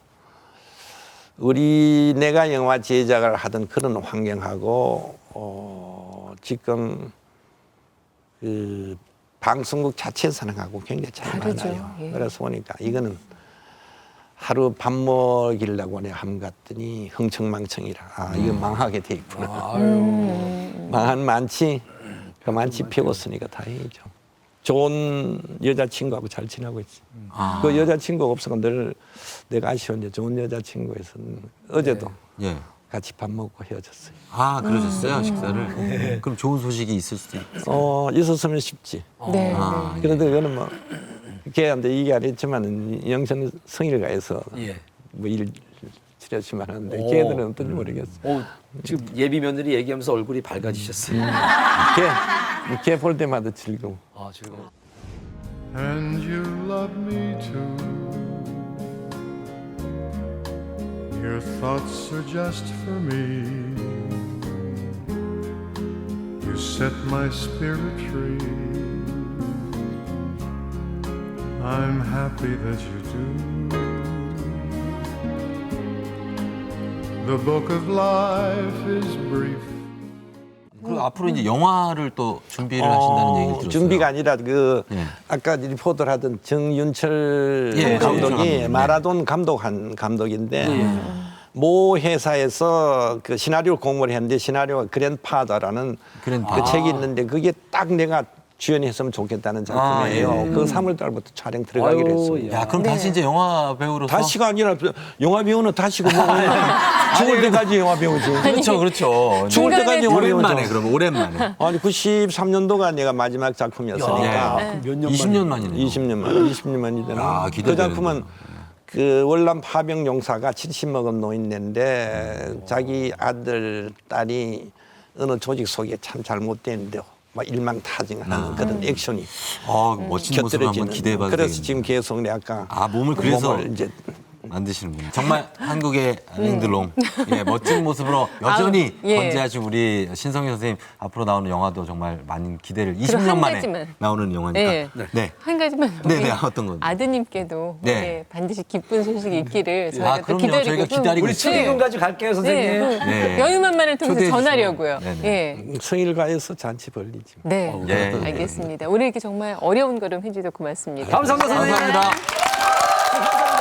내가 영화 제작을 하던 그런 환경하고 지금 그 방송국 자체 산하고 굉장히 차이 많아요. 그래서 보니까 이거는 하루 밥 먹이려고 내가 함 갔더니 흥청망청이라 이거 망하게 돼 있구나. 망한 많지. 그 많지 피웠으니까 다행이죠. 좋은 여자친구하고 잘 지내고 있지. 그 여자친구가 없어서 늘 내가 아쉬운데 좋은 여자친구에서는 어제도 같이 밥 먹고 헤어졌어요. 아, 그러셨어요? 식사를? 그럼 좋은 소식이 있을 수도 있어요. 있었으면 쉽지. 그런데 그거는 뭐 걔한테 얘기 안 했지만 영천 성일가에서 뭐 일 치러주면 하는데 걔들은 어떤지 모르겠어. 지금 예비 며느리 얘기하면서 얼굴이 밝아지셨어요. 걔 볼 때마다 즐거워. 즐거워. And you love me too. Your thoughts are just for me. You set my spirit free. I'm happy that you do. The book of life is brief. 그리고 앞으로 이제 영화를 또 준비를 하신다는 얘기를 들었어요. 준비가 아니라 아까 리포터를 하던 정윤철 감독이 마라돈 감독한 감독인데 모 회사에서 그 시나리오 공모를 했는데 시나리오가 그랜파더라는 그 책이 있는데 그게 딱 내가 주연했으면 좋겠다는 작품이에요. 그 3월 달부터 촬영 들어가기로 했습니다. 야, 그럼 다시 이제 영화 배우로서 다시가 아니라 영화 배우는 다시고 뭐 죽을 때까지 영화 배우지. 그렇죠. 죽을 때까지 영화 배우죠. 오랜만에 그러면 오랜만에. 아니 93년도가 내가 마지막 작품이었으니까. 몇 년 20년 만이네요. 20년 만이잖아. 그 작품은 그 월남 파병 용사가 70먹은 노인네인데 자기 아들 딸이 어느 조직 속에 참 잘못됐는데 막 일망타진하는 그런 액션이 멋진 모습을 한번 기대해봐도 그래서 되겠네요. 지금 계속 내가 몸을 그래서 이제 만드시는군요. 정말 한국의 랭들롱 멋진 모습으로 여전히 건재하신 우리 신성희 선생님 앞으로 나오는 영화도 정말 많은 기대를 20년 만에 가지만. 나오는 영화니까. 한 가지만. 어떤 건? 아드님께도 반드시 기쁜 소식이 있기를 저희가 또 그럼요. 저희가 기다리고 우리 축의금까지 갈게요, 선생님. 여유만만을 통해서 전하려고요. 성일가에서 잔치 벌리지. 알겠습니다. 오늘 이렇게 정말 어려운 걸음 해주셔서 고맙습니다. 감사합니다, 선생님. 감사합니다.